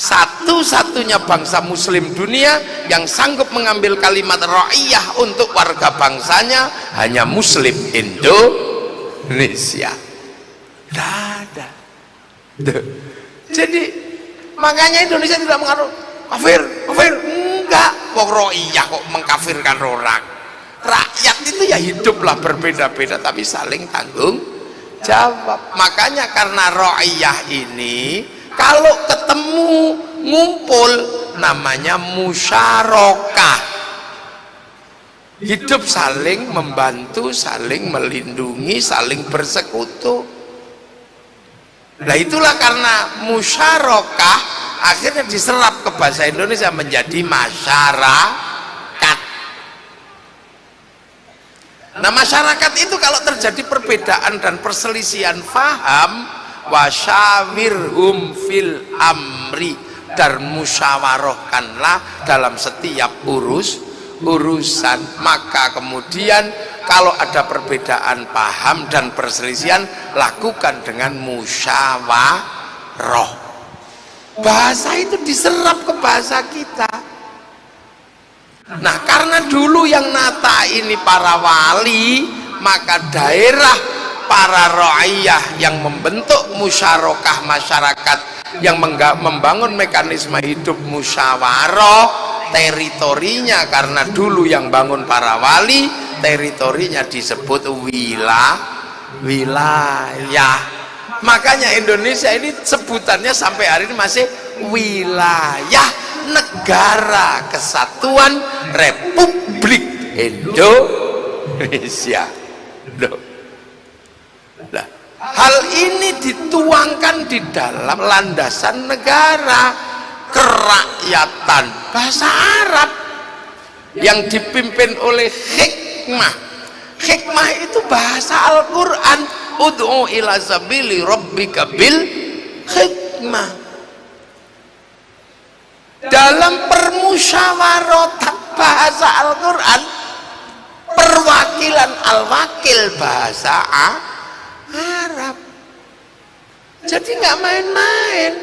Satu-satunya bangsa muslim dunia yang sanggup mengambil kalimat ra'iyah untuk warga bangsanya hanya muslim Indonesia. Tidak ada. Jadi makanya Indonesia tidak mengaruh kafir, enggak. Wong ra'iyah kok mengkafirkan orang. Rakyat itu ya hiduplah berbeda-beda tapi saling tanggung jawab. Makanya karena ra'iyah ini kalau ketemu ngumpul namanya musyarakah, hidup saling membantu, saling melindungi, saling bersekutu. Nah itulah karena musyarakah akhirnya diserap ke bahasa Indonesia menjadi masyarakat. Nah masyarakat itu kalau terjadi perbedaan dan perselisihan faham, wasyawirhum fil amri, dan musyawarahkanlah dalam setiap urusan. Maka kemudian kalau ada perbedaan paham dan perselisihan, lakukan dengan musyawarah. Bahasa itu diserap ke bahasa kita. Nah karena dulu yang nata ini para wali, maka daerah para ra'iyah yang membentuk musyarakah masyarakat, yang membangun mekanisme hidup musyawarah, teritorinya karena dulu yang bangun para wali, teritorinya disebut wilayah. Makanya Indonesia ini sebutannya sampai hari ini masih wilayah negara kesatuan Republik Indonesia. Nah, Hal ini dituangkan di dalam landasan negara kerakyatan bahasa Arab yang dipimpin oleh hikmah. Hikmah itu bahasa Al-Quran. Ud'u ila sabili rabbika bil hikmah. Dalam permusyawaratan bahasa Al-Quran, perwakilan al-wakil bahasa Arab. Jadi nggak main-main.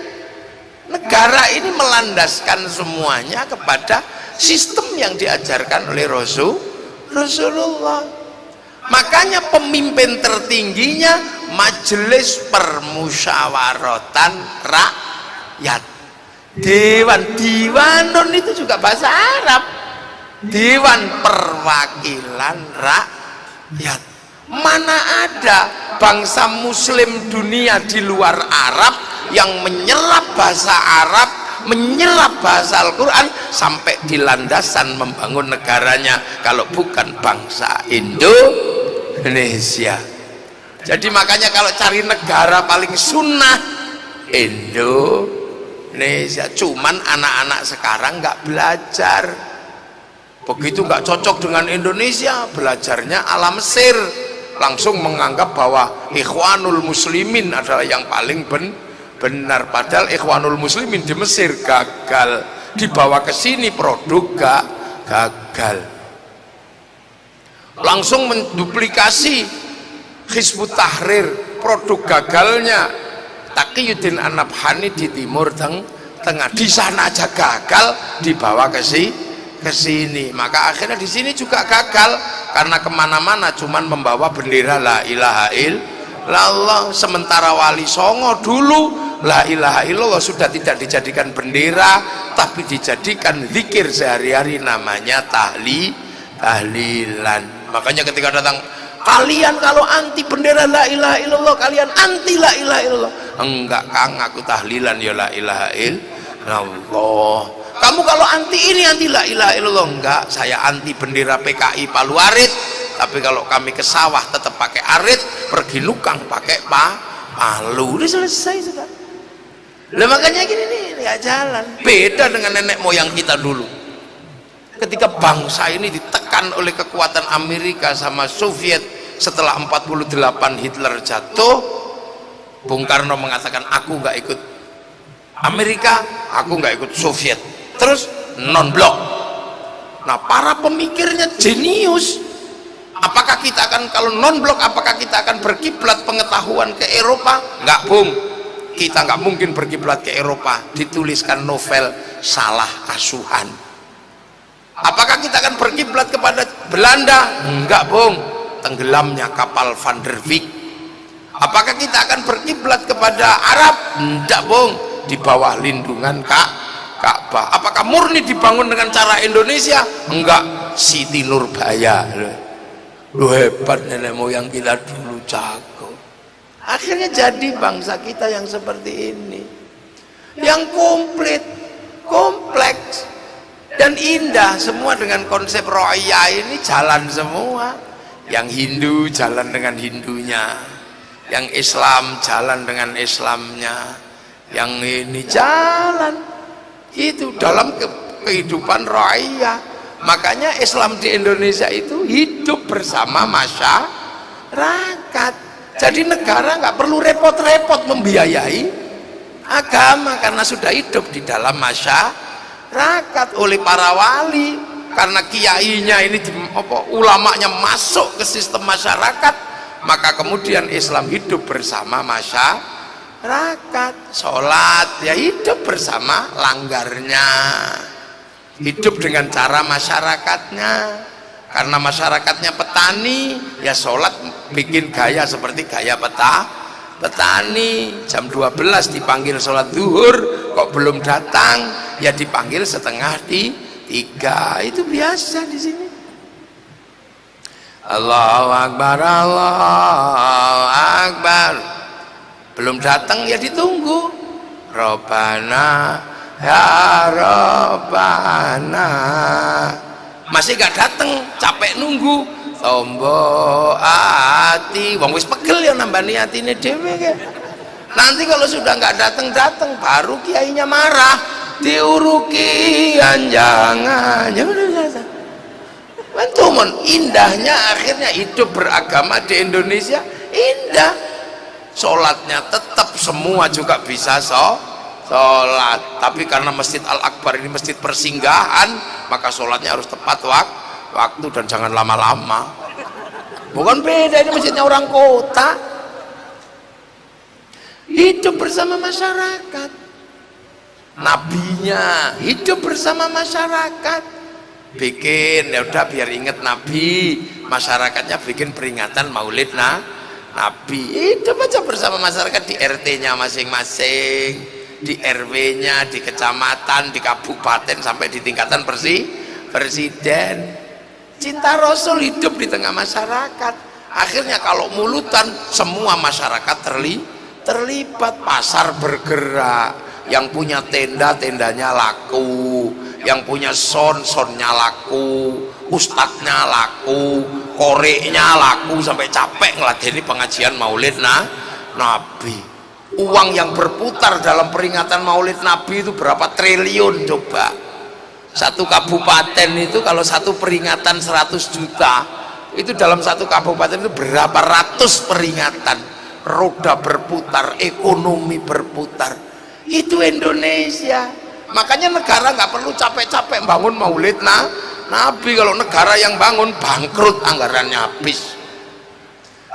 Negara ini melandaskan semuanya kepada sistem yang diajarkan oleh Rasulullah. Makanya pemimpin tertingginya Majelis Permusyawaratan Rakyat. Diwan itu juga bahasa Arab. Dewan Perwakilan Rakyat. Mana ada bangsa muslim dunia di luar Arab yang menyerap bahasa Arab, menyerap bahasa Al-Quran sampai di landasan membangun negaranya kalau bukan bangsa Indonesia. Jadi makanya kalau cari negara paling sunnah Indonesia. Cuman anak-anak sekarang nggak belajar, begitu nggak cocok dengan Indonesia, belajarnya ala Mesir, langsung menganggap bahwa Ikhwanul Muslimin adalah yang paling benar, padahal Ikhwanul Muslimin di Mesir gagal, dibawa ke sini produk gagal. Langsung menduplikasi Hizbut Tahrir, produk gagalnya Taqiyuddin An-Nabhani di Timur Tengah, di sana aja gagal, dibawa ke sini. Maka akhirnya di sini juga gagal karena kemana-mana cuman membawa bendera la ilaha illallah. Sementara Wali Songo dulu la ilaha illallah sudah tidak dijadikan bendera, tapi dijadikan zikir sehari-hari, namanya tahlilan. Makanya ketika datang, kalian kalau anti bendera la ilaha illallah, kalian anti la ilaha illallah. Enggak Kang, aku tahlilan ya la ilaha illallah. Kamu kalau anti ini anti la ilaha illallah. Enggak, saya anti bendera PKI Palu Arit, tapi kalau kami ke sawah tetap pakai arit, pergi nukang pakai palu. Udah selesai sudah. Lah makanya gini nih, nggak jalan. Beda dengan nenek moyang kita dulu. Ketika bangsa ini ditekan oleh kekuatan Amerika sama Soviet, setelah 48 Hitler jatuh, Bung Karno mengatakan aku nggak ikut Amerika, aku nggak ikut Soviet, terus non-blok. Nah, para pemikirnya jenius. Apakah kita akan, kalau non-blok, apakah kita akan berkiblat pengetahuan ke Eropa? Nggak, Bung, kita nggak mungkin berkiblat ke Eropa. Dituliskan novel Salah Asuhan. Apakah kita akan berkiblat kepada Belanda? Enggak, Bung, tenggelamnya kapal Van der Wijk. Apakah kita akan berkiblat kepada Arab? Enggak, Bung, di bawah lindungan Ka'bah. Apakah murni dibangun dengan cara Indonesia? Enggak, Siti Nurbaya. Lu hebat nenek moyang kita dulu, jago. Akhirnya jadi bangsa kita yang seperti ini, yang komplit, kompleks dan indah, semua dengan konsep ro'iyah ini jalan semua. Yang Hindu jalan dengan Hindunya, yang Islam jalan dengan Islamnya, yang ini jalan itu dalam kehidupan ro'iyah. Makanya Islam di Indonesia itu hidup bersama masyarakat. Jadi negara nggak perlu repot-repot membiayai agama karena sudah hidup di dalam masyarakat oleh para wali. Karena kiainya ini ulamanya masuk ke sistem masyarakat, maka kemudian Islam hidup bersama masyarakat. Sholat ya hidup bersama langgarnya, hidup dengan cara masyarakatnya. Karena masyarakatnya petani, ya sholat bikin gaya seperti gaya petani. Jam 12 dipanggil sholat zuhur, kok belum datang, ya dipanggil setengah 3. Itu biasa di sini. Allahu Akbar, Allahu Akbar. Belum datang ya ditunggu. Robbana ya Robbana masih gak dateng, capek nunggu. Tombo ati, wong wis pegel ya nambani atine dhewe ke. Nanti kalau sudah nggak dateng baru kiainya marah, diuruki anjangannya. Bantuman indahnya akhirnya hidup beragama di Indonesia indah. Sholatnya tetap semua juga bisa sholat, tapi karena Masjid Al-Akbar ini masjid persinggahan, maka sholatnya harus tepat waktu dan jangan lama-lama. Bukan beda, ini masjidnya orang kota. Hidup bersama masyarakat, nabinya hidup bersama masyarakat, bikin ya udah biar inget nabi, masyarakatnya bikin peringatan maulid nabi, hidup aja bersama masyarakat di RT-nya masing-masing, di RW-nya, di kecamatan, di kabupaten, sampai di tingkatan presiden. Cinta Rasul hidup di tengah masyarakat. Akhirnya kalau mulutan semua masyarakat terlibat, pasar bergerak, yang punya tendanya laku, yang punya sonnya laku, ustadznya laku, koreknya laku, sampai capek ngeladeni pengajian maulid nabi. Uang yang berputar dalam peringatan maulid nabi itu berapa triliun coba. Satu kabupaten itu kalau satu peringatan 100 juta, itu dalam satu kabupaten itu berapa ratus peringatan. Roda berputar, ekonomi berputar, itu Indonesia. Makanya negara nggak perlu capek-capek bangun maulid nabi. Kalau negara yang bangun bangkrut, anggarannya habis.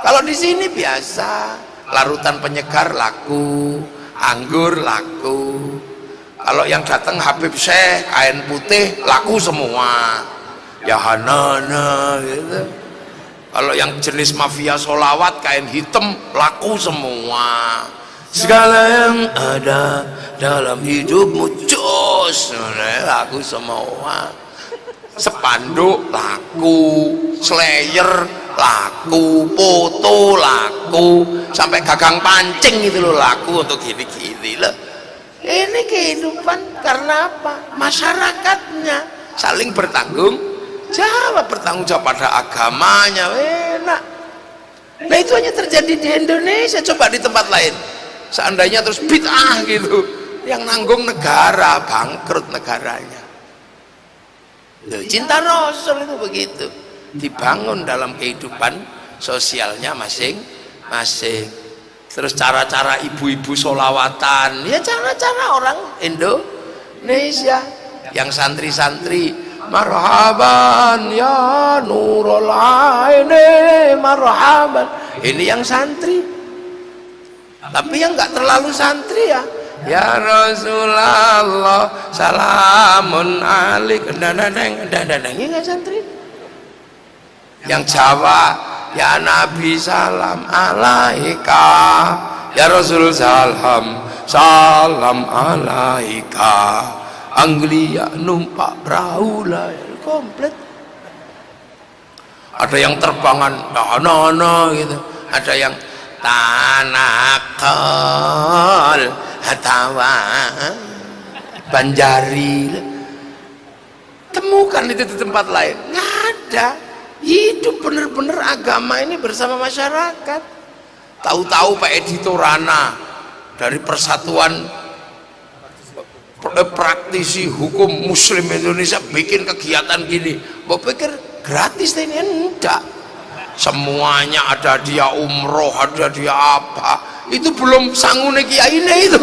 Kalau di sini biasa, larutan penyegar laku, anggur laku. Kalau yang datang Habib Syekh kain putih laku semua, ya hanana gitu. Kalau yang jenis mafia solawat kain hitam laku semua. Segala yang ada dalam hidupmu jos laku semua. Spanduk laku, slayer laku, foto laku, sampai gagang pancing itu loh laku untuk gini-gini loh. Ini kehidupan karena apa? Masyarakatnya saling bertanggung jawab pada agamanya. Enak. Nah itu hanya terjadi di Indonesia. Coba di tempat lain, seandainya terus bid'ah gitu, yang nanggung negara, bangkrut negaranya. Loh, cinta Rasul itu begitu, dibangun dalam kehidupan sosialnya masing-masing. Terus cara-cara ibu-ibu solawatan, ya cara-cara orang Indonesia. Yang santri-santri, marhaban ya nurul aini marhaban, ini yang santri. Tapi yang nggak terlalu santri ya Rasulullah salamun alik, ini nggak santri. Yang Jawa, ya Nabi salam alaika, ya Rasul salam alaika. Anglia numpak perahu lah, komplit. Ada yang terbangan nah gitu, ada yang tanakal hatawa banjari. Temukan itu di tempat lain, nggak ada. Hidup bener-bener agama ini bersama masyarakat. Tahu-tahu Pak Edi Torana dari Persatuan Praktisi Hukum Muslim Indonesia bikin kegiatan gini, mau pikir gratis ini? Enggak, semuanya ada, dia umroh, ada dia apa, itu belum sangune kiai ini itu.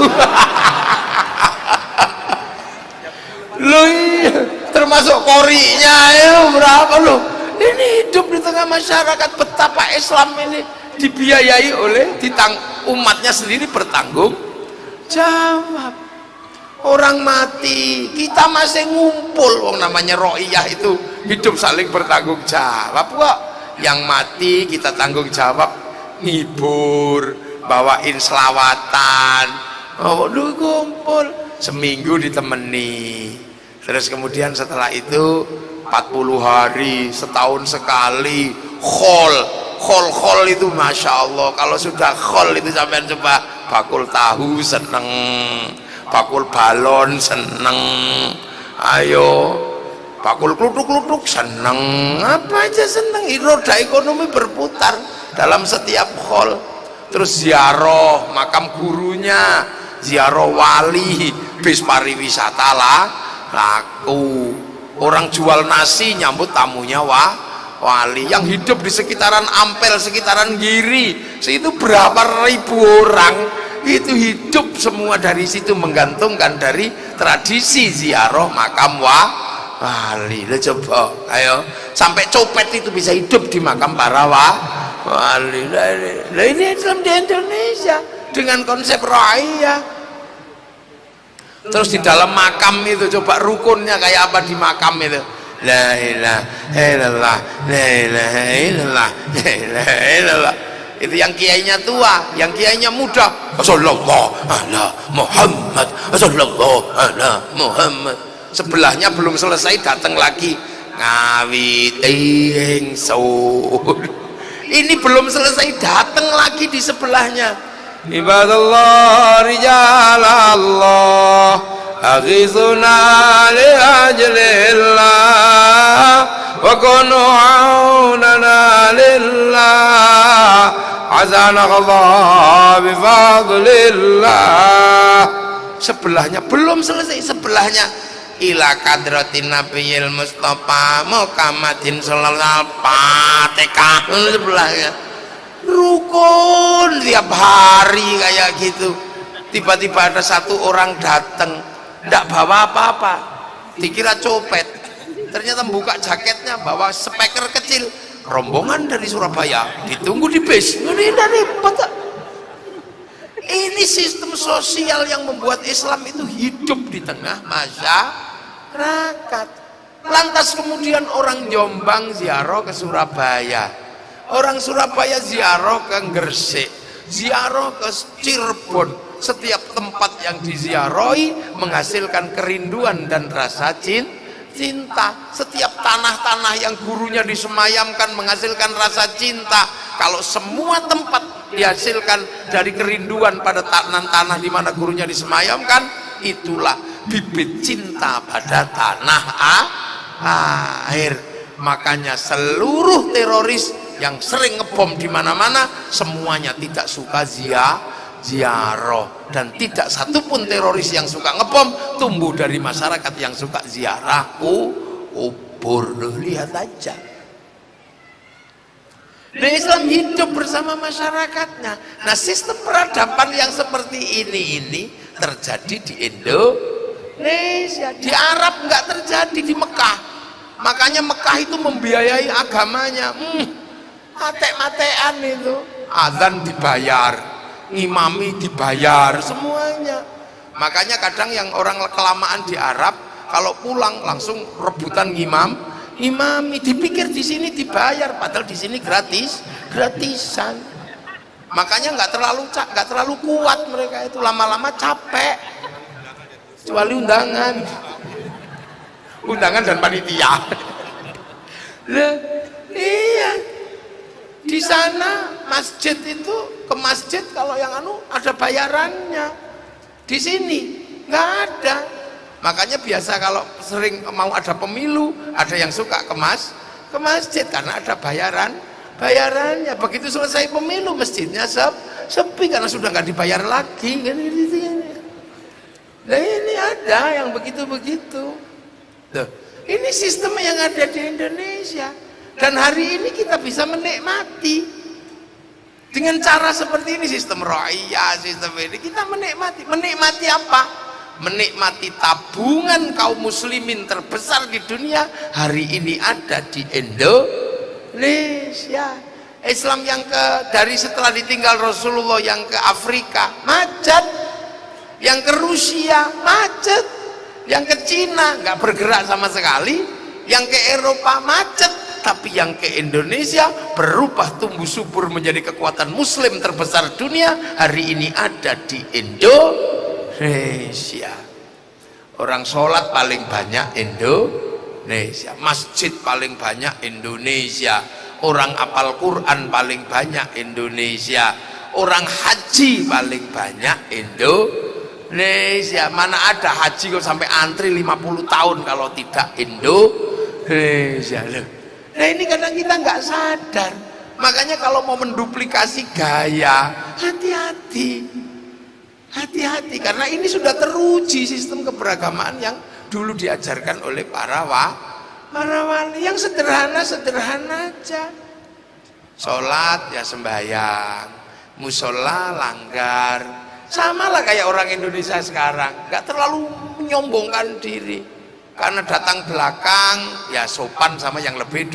Loh iya, termasuk korinya ya berapa loh. Ini hidup di tengah masyarakat, betapa Islam ini dibiayai oleh umatnya sendiri bertanggung jawab. Orang mati kita masih ngumpul, wong namanya ro'iyah itu hidup saling bertanggung jawab kok. Yang mati kita tanggung jawab, ngibur, bawain selawatan, kumpul seminggu ditemani. Terus kemudian setelah itu 40 hari, setahun sekali khol itu masya Allah. Kalau sudah khol itu sampean coba bakul tahu seneng, bakul balon seneng. Ayo bakul klutuk-klutuk seneng, apa aja seneng. Roda ekonomi berputar dalam setiap hall. Terus ziarah makam gurunya, ziarah wali, bis pariwisata lah laku. Orang jual nasi nyambut tamunya wali. Yang hidup di sekitaran Ampel, sekitaran Giri, itu berapa ribu orang itu hidup semua dari situ, menggantungkan dari tradisi ziarah makam wali. Lo coba, ayo, sampai copet itu bisa hidup di makam para wali. Nah, ini Islam di Indonesia dengan konsep raya. Terus di dalam makam itu coba rukunnya kayak apa di makam itu? La ilaha illallah, la ilaha illallah, la ilaha illallah. Itu yang kiainya tua, yang kiainya muda. Sallallahu ala Muhammad, sallallahu ala Muhammad. Sebelahnya belum selesai datang lagi ngawiti ingsun. Ini belum selesai datang lagi di sebelahnya. Ibadallah rijalallah aghizuna li ajlillah wa kunu aunana lillah azana Allah bifadlillah. Sebelahnya belum selesai, sebelahnya ila kadratin nabiyil mustafa muhammadin sallallahu fatihah. Sebelahnya rukun tiap hari kayak gitu. Tiba-tiba ada satu orang datang tidak bawa apa-apa, dikira copet, ternyata buka jaketnya bawa speaker kecil, rombongan dari Surabaya ditunggu di bis. Ini sistem sosial yang membuat Islam itu hidup di tengah masyarakat. Lantas kemudian orang Jombang ziarah ke Surabaya, orang Surabaya ziarah ke Gresik, ziarah ke Cirebon. Setiap tempat yang diziarahi menghasilkan kerinduan dan rasa cinta. Setiap tanah-tanah yang gurunya disemayamkan menghasilkan rasa cinta. Kalau semua tempat dihasilkan dari kerinduan pada tanah-tanah di mana gurunya disemayamkan, itulah bibit cinta pada tanah air. Makanya seluruh teroris yang sering ngebom di mana-mana semuanya tidak suka ziarah, dan tidak satupun teroris yang suka ngebom tumbuh dari masyarakat yang suka ziarah kubur. Lihat aja. Nah, Islam hidup bersama masyarakatnya. Nah, sistem peradaban yang seperti ini terjadi di Indonesia. Di Arab nggak terjadi, di Mekah. Makanya Mekah itu membiayai agamanya. Mate-matean itu, azan dibayar, ngimami dibayar, semuanya. Makanya kadang yang orang kelamaan di Arab kalau pulang langsung rebutan ngimami, dipikir di sini dibayar, padahal di sini gratisan. Makanya nggak terlalu kuat mereka itu, lama-lama capek. Kecuali undangan dan panitia. Iya. Di sana masjid itu, ke masjid kalau yang ada bayarannya. Di sini nggak ada. Makanya biasa kalau sering mau ada pemilu, ada yang suka ke masjid karena ada bayarannya. Begitu selesai pemilu masjidnya sepi karena sudah nggak dibayar lagi. Nah, ini ada yang begitu-begitu. Ini sistem yang ada di Indonesia. Dan hari ini kita bisa menikmati dengan cara seperti ini, sistem raya, sistem ini kita menikmati apa? Menikmati tabungan kaum muslimin terbesar di dunia hari ini ada di Indonesia. Islam yang dari setelah ditinggal Rasulullah yang ke Afrika macet, yang ke Rusia macet, yang ke Cina nggak bergerak sama sekali, yang ke Eropa macet. Tapi yang ke Indonesia berubah tumbuh subur menjadi kekuatan muslim terbesar dunia hari ini ada di Indonesia. Orang sholat paling banyak Indonesia, masjid paling banyak Indonesia, orang hafal Quran paling banyak Indonesia, orang haji paling banyak Indonesia. Mana ada haji kok sampai antri 50 tahun kalau tidak Indonesia. Indonesia loh. Nah ini kadang kita nggak sadar. Makanya kalau mau menduplikasi gaya, hati-hati. Hati-hati karena ini sudah teruji sistem keberagamaan yang dulu diajarkan oleh para wali. Yang sederhana aja. Sholat ya sembahyang, musola langgar. Sama lah kayak orang Indonesia sekarang, nggak terlalu menyombongkan diri. Karena datang belakang ya sopan sama yang lebih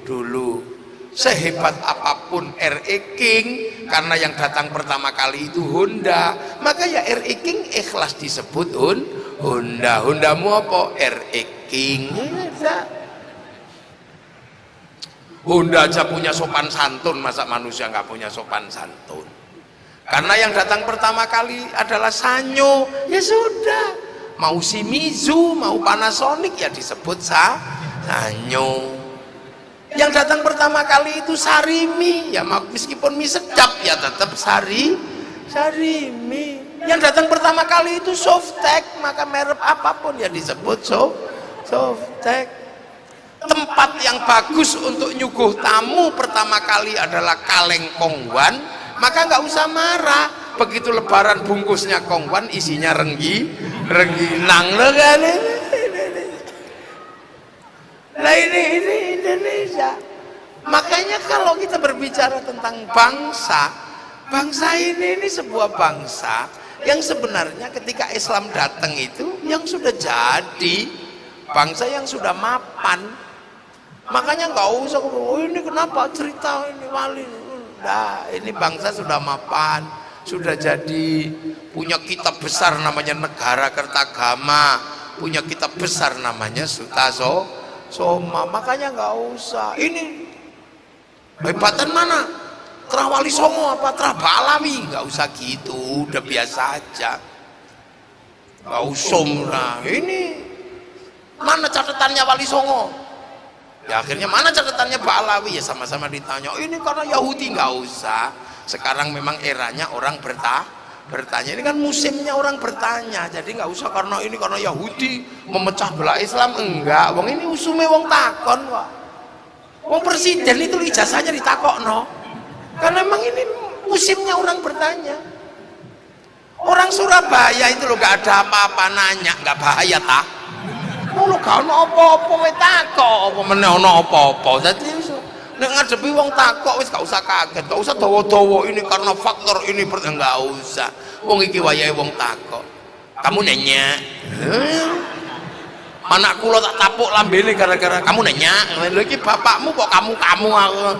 dulu. Sehebat apapun RE King, karena yang datang pertama kali itu Honda, maka ya RE King ikhlas disebut Honda. Hondamu apa? RE King. Honda aja punya sopan santun, masa manusia nggak punya sopan santun? Karena yang datang pertama kali adalah Sanyo, ya sudah. Mau Shimizu, mau Panasonic ya disebut Sanyo. Yang datang pertama kali itu Sarimi, ya meskipun mie sedap ya tetap Sarimi. Yang datang pertama kali itu Softtek, maka merek apapun ya disebut Softtek. Tempat yang bagus untuk nyuguh tamu pertama kali adalah kaleng kongwan, maka nggak usah marah. Begitu lebaran bungkusnya kongwan, isinya rengginang loh kan. Nah ini Indonesia. Makanya kalau kita berbicara tentang bangsa ini sebuah bangsa yang sebenarnya ketika Islam datang itu yang sudah jadi bangsa yang sudah mapan. Makanya nggak usah ini kenapa cerita ini wali. Nah, ini bangsa sudah mapan, sudah jadi, punya kitab besar namanya Negara Kertagama, punya kitab besar namanya Soma. Makanya nggak usah ini hebatan mana, Terah Wali Songo apa Terah Balawi, nggak usah gitu, udah biasa aja, nggak usah lah. Ini mana catatannya Wali Songo, ya akhirnya mana catatannya Balawi, ya sama-sama ditanya. Ini karena Yahudi, nggak usah. Sekarang memang eranya orang bertanya, ini kan musimnya orang bertanya, jadi nggak usah karena ini karena Yahudi memecah belah Islam, enggak. Wong ini usume wong takon kok. Wong presiden itu ijazahnya ditakokno, karena memang ini musimnya orang bertanya. Orang Surabaya itu lo nggak ada apa-apa nanya, nggak bahaya tak? Lo gak ono apa-apa we takok, apa meneh ono apa-apa. Jadi nek ngadepi wong takok wis gak usah kaget, gak usah dawa-dawa ini karena faktor ini, enggak usah. Wong iki wayahe wong takok. Kamu nanya, anak kula tak tapuk lambene gara-gara kamu nanya. Lha iki bapakmu kok kamu aku.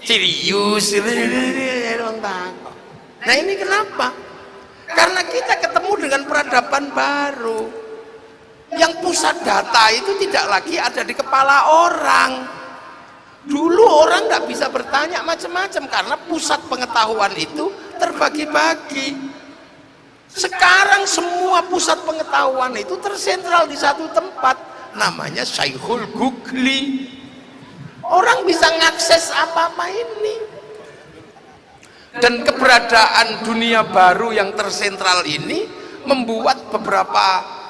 Serius wong takok. Nah ini kenapa? Karena kita ketemu dengan peradaban baru. Yang pusat data itu tidak lagi ada di kepala orang. Dulu orang nggak bisa bertanya macam-macam karena pusat pengetahuan itu terbagi-bagi. Sekarang semua pusat pengetahuan itu tersentral di satu tempat, namanya Syekhul Googli. Orang bisa mengakses apa-apa ini. Dan keberadaan dunia baru yang tersentral ini membuat beberapa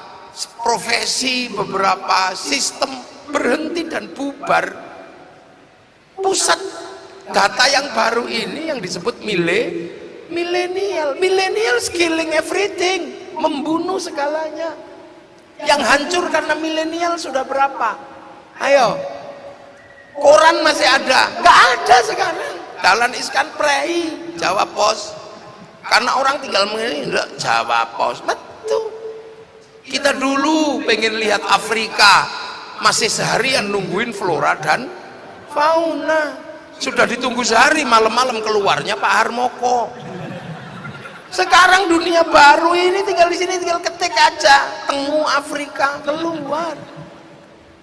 profesi, beberapa sistem berhenti dan bubar. Pusat data yang baru ini yang disebut milenial killing everything, membunuh segalanya. Yang hancur karena milenial sudah berapa? Ayo, koran masih ada? Nggak ada sekarang. Dahlan Iskan Prei, Jawa Pos, karena orang tinggal mengenai Jawa Pos. Betul. Kita dulu pengen lihat Afrika, masih seharian nungguin flora dan fauna. Sudah ditunggu sehari, malam-malam keluarnya Pak Harmoko. Sekarang dunia baru ini tinggal di sini, tinggal ketik aja, temu Afrika keluar,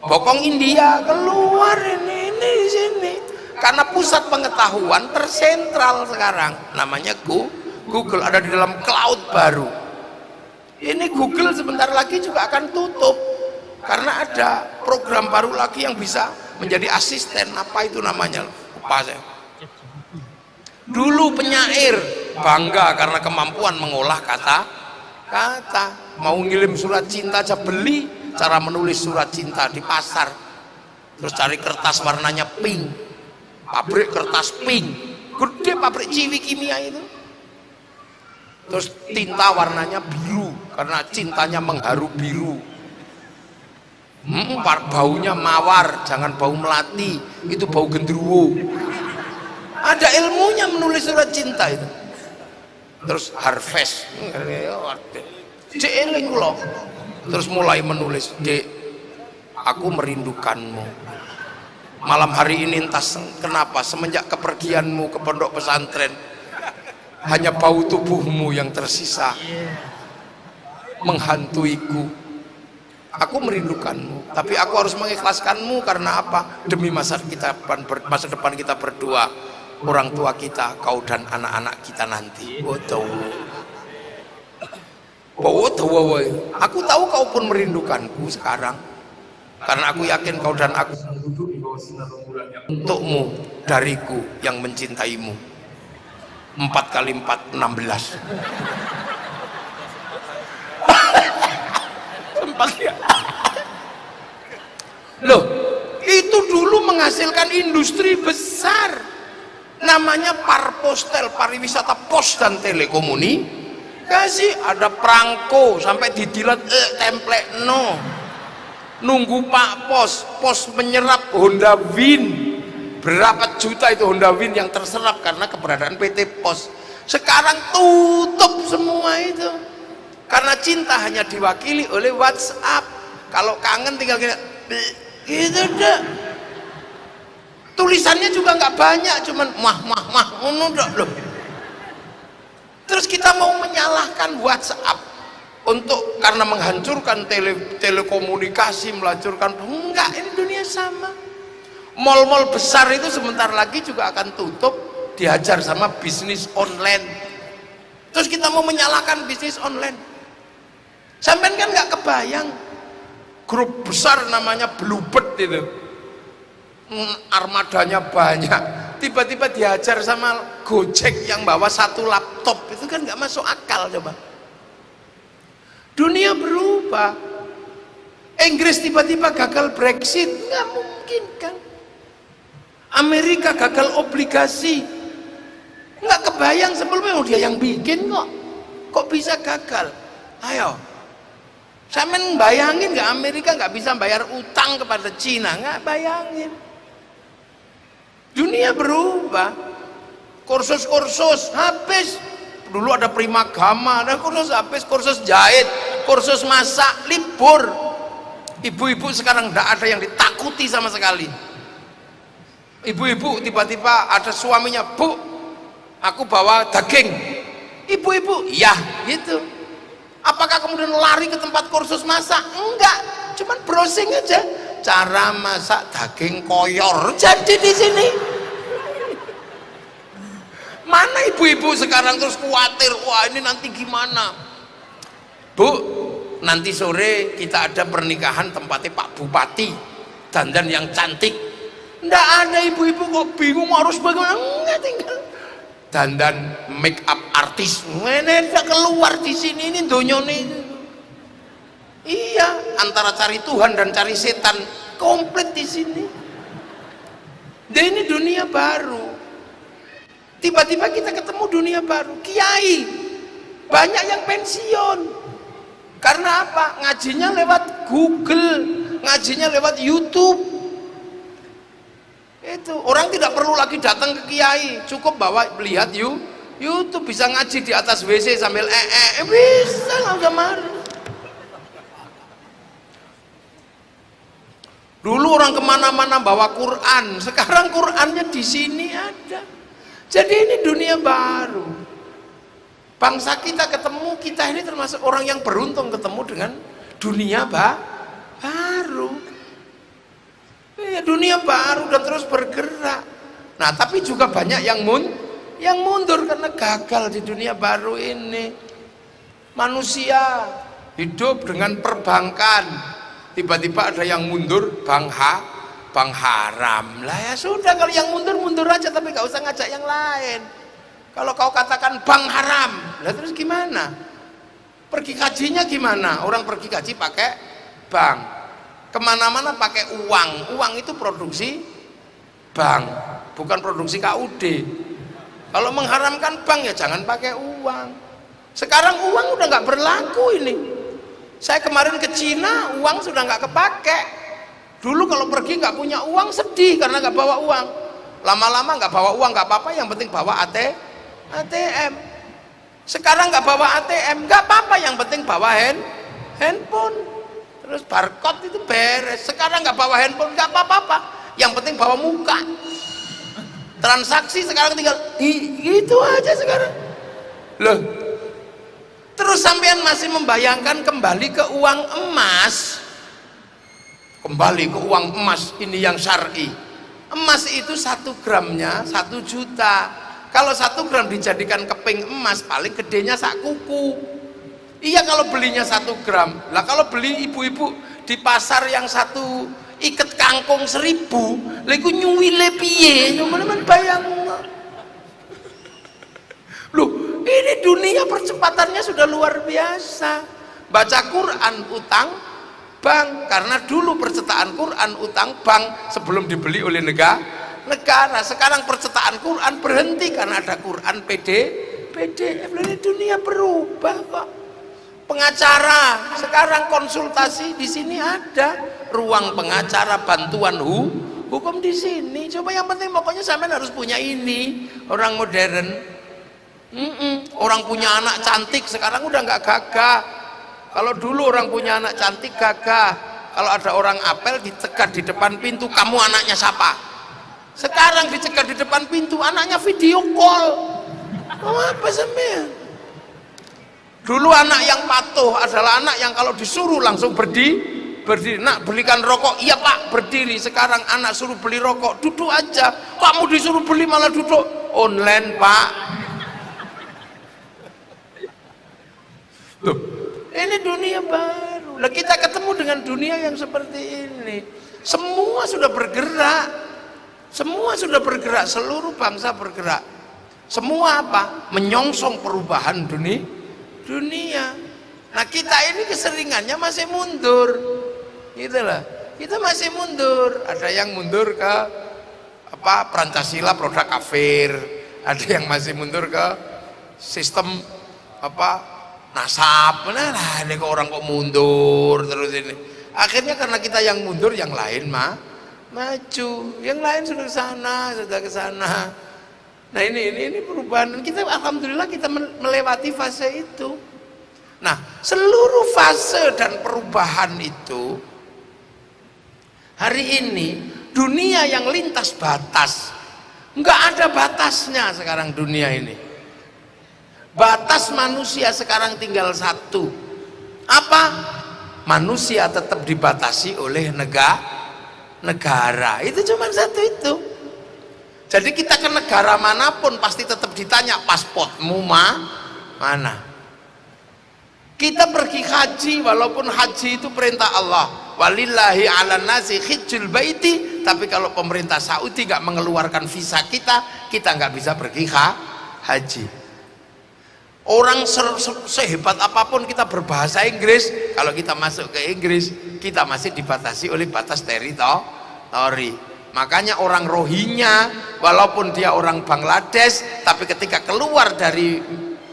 bokong India keluar, ini di sini. Karena pusat pengetahuan tersentral sekarang, namanya Google, ada di dalam cloud baru. Ini Google sebentar lagi juga akan tutup karena ada program baru lagi yang bisa menjadi asisten, apa itu namanya, lupa saya. Dulu penyair bangga karena kemampuan mengolah kata, mau ngirim surat cinta aja beli cara menulis surat cinta di pasar, terus cari kertas warnanya pink, pabrik kertas pink, gede pabrik Ciwi Kimia itu, terus tinta warnanya biru karena cintanya mengharu biru. Baunya mawar, jangan bau melati, itu bau gendruwo. Ada ilmunya menulis surat cinta itu. Terus harvest, Dek eling kula. Terus mulai menulis, Dek, aku merindukanmu. Malam hari ini entah kenapa semenjak kepergianmu ke pondok pesantren, hanya bau tubuhmu yang tersisa menghantuiku. Aku merindukanmu, tapi aku harus mengikhlaskanmu karena apa? Demi masa depan kita berdua, orang tua kita, kau dan anak-anak kita nanti. Aku tahu kau pun merindukanku sekarang, karena aku yakin kau dan aku duduk di bawah sinar rembulan untukmu, dariku yang mencintaimu. 4 kali 4 16. Loh, itu dulu menghasilkan industri besar namanya Parpostel, pariwisata pos dan telekomunikasi. Ada perangko sampai didilat template no, nunggu Pak Pos menyerap Honda Win, berapa juta itu Honda Win yang terserap karena keberadaan PT Pos. Sekarang tutup semua itu karena cinta hanya diwakili oleh WhatsApp. Kalau kangen tinggal gitu deh. Tulisannya juga nggak banyak, cuman loh. Terus kita mau menyalahkan WhatsApp karena menghancurkan telekomunikasi, melacurkan, enggak, ini dunia sama. Mall-mall besar itu sebentar lagi juga akan tutup, dihajar sama bisnis online. Terus kita mau menyalahkan bisnis online. Sampai kan nggak kebayang grup besar namanya Bluebird itu, armadanya banyak, tiba-tiba dihajar sama Gojek yang bawa 1 laptop, itu kan nggak masuk akal. Coba dunia berubah. Inggris tiba-tiba gagal Brexit, nggak mungkin kan. Amerika gagal obligasi, nggak kebayang sebelumnya, dia yang bikin kok bisa gagal. Ayo, sampean bayangin nggak Amerika nggak bisa bayar utang kepada Cina? Nggak bayangin. Dunia berubah. Kursus habis. Dulu ada Primagama, ada kursus habis, kursus jahit, kursus masak, libur. Ibu-ibu sekarang nggak ada yang ditakuti sama sekali. Ibu-ibu tiba-tiba ada suaminya, Bu, aku bawa daging. Ibu-ibu, ya gitu. Apakah kemudian lari ke tempat kursus masak? Enggak, cuman browsing aja cara masak daging koyor jadi di sini. Mana ibu-ibu sekarang terus khawatir, wah ini nanti gimana? Bu, nanti sore kita ada pernikahan tempatnya Pak Bupati, dandan yang cantik. Nggak ada ibu-ibu kok bingung harus bagaimana? Enggak, tinggal dandan make up artis. Ini tidak keluar di sini, ini donyone. Iya, antara cari Tuhan dan cari setan komplit di sini. Dan ini dunia baru. Tiba-tiba kita ketemu dunia baru. Kiai banyak yang pensiun. Karena apa? Ngajinya lewat Google, ngajinya lewat YouTube. Itu orang tidak perlu lagi datang ke kiai, cukup lihat YouTube, bisa ngaji di atas WC sambil bisa, nggak usah marah. Dulu orang kemana-mana bawa Quran, sekarang Qurannya di sini ada. Jadi ini dunia baru. Bangsa kita ketemu, kita ini termasuk orang yang beruntung ketemu dengan dunia baru. Ya, dunia baru dan terus bergerak. Nah, tapi juga banyak yang mundur karena gagal di dunia baru ini. Manusia hidup dengan perbankan, tiba-tiba ada yang mundur bank haram. Lah ya sudah, kalau yang mundur aja, tapi gak usah ngajak yang lain. Kalau kau katakan bank haram, lah terus gimana? Pergi kajinya gimana? Orang pergi kaji pakai bank. Kemana-mana pakai uang. Uang itu produksi bank, bukan produksi KUD. Kalau mengharamkan bank ya jangan pakai uang. Sekarang uang udah nggak berlaku ini. Saya kemarin ke Cina, uang sudah nggak kepake. Dulu kalau pergi nggak punya uang sedih karena nggak bawa uang. Lama-lama nggak bawa uang nggak apa-apa, yang penting bawa ATM. Sekarang nggak bawa ATM nggak apa-apa, yang penting bawa handphone. Terus barcode itu beres. Sekarang nggak bawa handphone nggak apa-apa, yang penting bawa muka. Transaksi sekarang tinggal gitu aja sekarang. Loh, terus sampean masih membayangkan kembali ke uang emas? Kembali ke uang emas ini yang syar'i. Emas itu 1 gramnya 1 juta. Kalau 1 gram dijadikan keping emas paling gedenya sak kuku. Iya kalau belinya 1 gram. Lah kalau beli ibu-ibu di pasar yang 1 iket kangkung 1000, lha iku nyuwile piye? Cuman bayang. Loh, ini dunia percepatannya sudah luar biasa. Baca Quran utang bank, karena dulu percetakan Quran utang bank sebelum dibeli oleh negara. Sekarang percetakan Quran berhenti karena ada Quran PDF. Ini dunia berubah kok. Pengacara sekarang konsultasi di sini ada ruang pengacara, bantuan hukum di sini. Coba yang penting pokoknya sampean harus punya ini, orang modern. Orang punya anak cantik sekarang udah nggak gagah. Kalau dulu orang punya anak cantik gagah. Kalau ada orang apel dicegat di depan pintu, kamu anaknya siapa? Sekarang dicegat di depan pintu, anaknya video call. Oh, apa sampean? Dulu anak yang patuh adalah anak yang kalau disuruh langsung berdiri. Nak belikan rokok, iya pak, berdiri. Sekarang anak suruh beli rokok, duduk aja. Kamu disuruh beli malah duduk. Online pak. Loh, ini dunia baru. Lah kita ketemu dengan dunia yang seperti ini. Semua sudah bergerak. Semua sudah bergerak, seluruh bangsa bergerak. Semua apa? Menyongsong perubahan dunia. Nah kita ini keseringannya masih mundur, gitulah. Kita masih mundur. Ada yang mundur ke apa? Pancasila produk kafir. Ada yang masih mundur ke sistem apa? Nasab. Nah ini kok orang kok mundur terus ini. Akhirnya karena kita yang mundur, yang lain maju. Yang lain sudah ke sana. Nah ini perubahan. Kita alhamdulillah kita melewati fase itu. Nah seluruh fase dan perubahan itu hari ini dunia yang lintas batas, nggak ada batasnya sekarang dunia ini. Batas manusia sekarang tinggal satu. Apa? Manusia tetap dibatasi oleh negara. Itu cuma satu itu. Jadi kita ke negara manapun pasti tetap ditanya pasportmu mana. Kita pergi haji, walaupun haji itu perintah Allah. Walillahi ala nasi hijjul baiti. Tapi kalau pemerintah Saudi nggak mengeluarkan visa kita nggak bisa pergi haji. Orang sehebat apapun kita berbahasa Inggris, kalau kita masuk ke Inggris kita masih dibatasi oleh batas teritori. Makanya orang Rohingya walaupun dia orang Bangladesh, tapi ketika keluar dari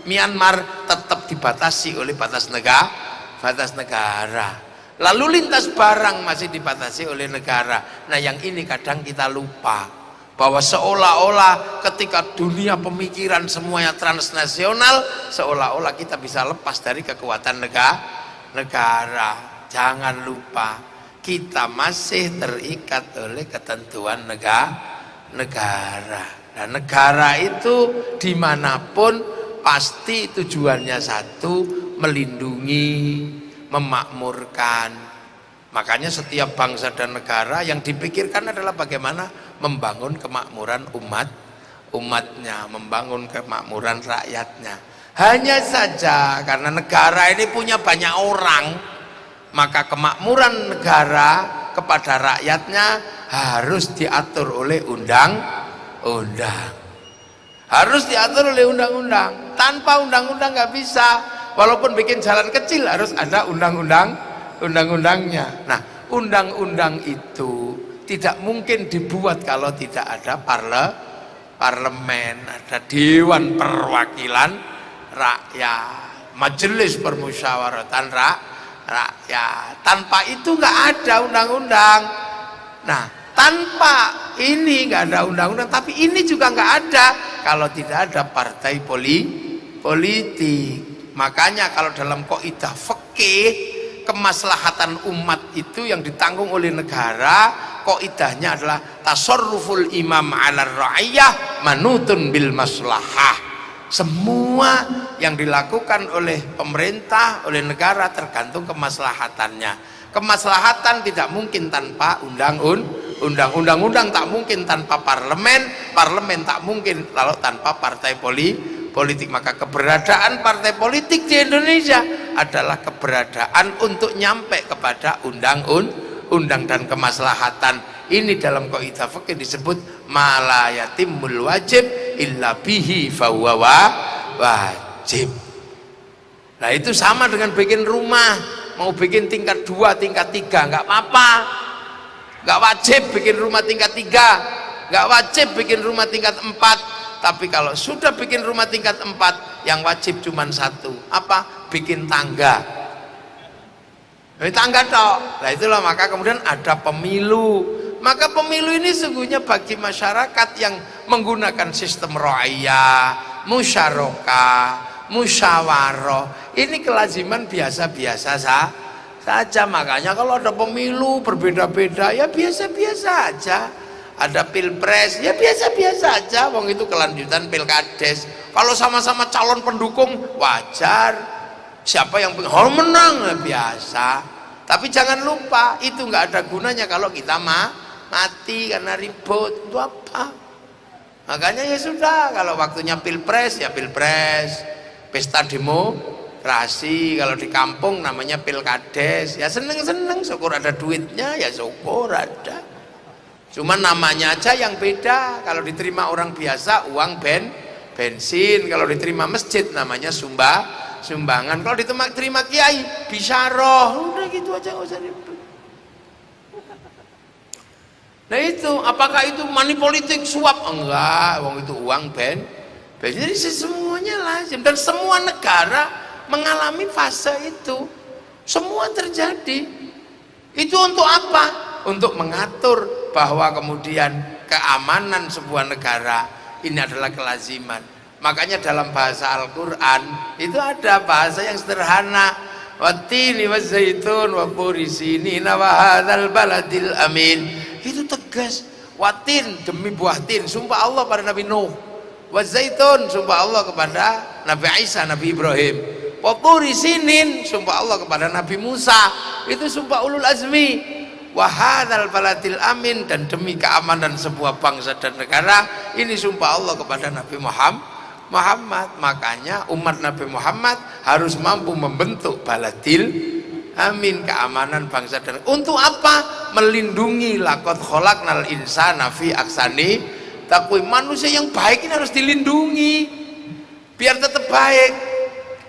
Myanmar tetap dibatasi oleh batas negara. Lalu lintas barang masih dibatasi oleh negara. Nah yang ini kadang kita lupa, bahwa seolah-olah ketika dunia pemikiran semuanya transnasional, seolah-olah kita bisa lepas dari kekuatan negara. Jangan lupa, kita masih terikat oleh ketentuan negara. Dan negara itu dimanapun pasti tujuannya satu, melindungi, memakmurkan. Makanya setiap bangsa dan negara yang dipikirkan adalah bagaimana membangun kemakmuran umatnya, membangun kemakmuran rakyatnya. Hanya saja karena negara ini punya banyak orang, maka kemakmuran negara kepada rakyatnya harus diatur oleh undang-undang. Harus diatur oleh undang-undang. Tanpa undang-undang nggak bisa. Walaupun bikin jalan kecil harus ada undang-undangnya. undang-undangnya. Nah, undang-undang itu tidak mungkin dibuat kalau tidak ada parlemen, ada Dewan Perwakilan Rakyat, Majelis Permusyawaratan Rakyat. Tanpa itu nggak ada undang-undang. Nah, tanpa ini nggak ada undang-undang, tapi ini juga nggak ada kalau tidak ada partai politik. Makanya kalau dalam kaidah fikih, kemaslahatan umat itu yang ditanggung oleh negara, kaidahnya adalah tasarruful imam 'ala ra'iyah manutun bil maslahah. Semua yang dilakukan oleh pemerintah, oleh negara tergantung kemaslahatannya. Kemaslahatan tidak mungkin tanpa undang-undang tak mungkin tanpa parlemen tak mungkin kalau tanpa partai politik. Maka keberadaan partai politik di Indonesia adalah keberadaan untuk nyampe kepada undang dan kemaslahatan. Ini dalam kaidah fikih disebut mala yatimul wajib illa bihi fahuwa wajib. Nah, itu sama dengan bikin rumah, mau bikin tingkat 2, tingkat 3 nggak apa-apa. Nggak wajib bikin rumah tingkat 3, nggak wajib bikin rumah tingkat 4. Tapi kalau sudah bikin rumah tingkat 4, yang wajib cuma satu, apa? Bikin tangga. Tangga toh. Nah, itulah maka kemudian ada pemilu. Maka pemilu ini sesungguhnya bagi masyarakat yang menggunakan sistem ra'iyah, musyarakah, musyawarah, ini kelaziman biasa-biasa saja. Makanya kalau ada pemilu berbeda-beda, ya biasa-biasa aja. Ada pilpres, ya biasa-biasa aja. Wong itu kelanjutan pilkades. Kalau sama-sama calon pendukung, wajar. Siapa yang menang, ya biasa. Tapi jangan lupa, itu nggak ada gunanya kalau kita mati karena ribut. Itu apa? Makanya ya sudah, kalau waktunya pilpres, ya pilpres. Pesta demokrasi. Kalau di kampung namanya pilkades. Ya seneng-seneng, syukur ada duitnya, ya syukur ada. Cuma namanya aja yang beda. Kalau diterima orang biasa uang bensin, kalau diterima masjid namanya sumbangan, kalau diterima kiai bisyarah, udah gitu aja, nggak usah ribet. Nah itu, apakah itu money politik, suap? Enggak, uang itu uang bensin. Jadi semuanya lazim, dan semua negara mengalami fase itu. Semua terjadi. Itu untuk apa? Untuk mengatur bahwa kemudian keamanan sebuah negara ini adalah kelaziman. Makanya dalam bahasa Al-Quran itu ada bahasa yang sederhana, wattini wazzaitun wa turi sinina wa hadzal baladil amin. Itu tegas. Watin, demi buah tin, sumpah Allah pada Nabi Nuh. Wazzaitun, sumpah Allah kepada Nabi Isa, Nabi Ibrahim. Wa turi sinin, sumpah Allah kepada Nabi Musa. Itu sumpah ulul azmi. Wahadal baladil amin, dan demi keamanan sebuah bangsa dan negara, ini sumpah Allah kepada Nabi Muhammad. Makanya umat Nabi Muhammad harus mampu membentuk baladil amin, keamanan bangsa dan negara. Untuk apa? Melindungi laqad khalaqnal insana fi ahsani taqwim. Manusia yang baik ini harus dilindungi biar tetap baik.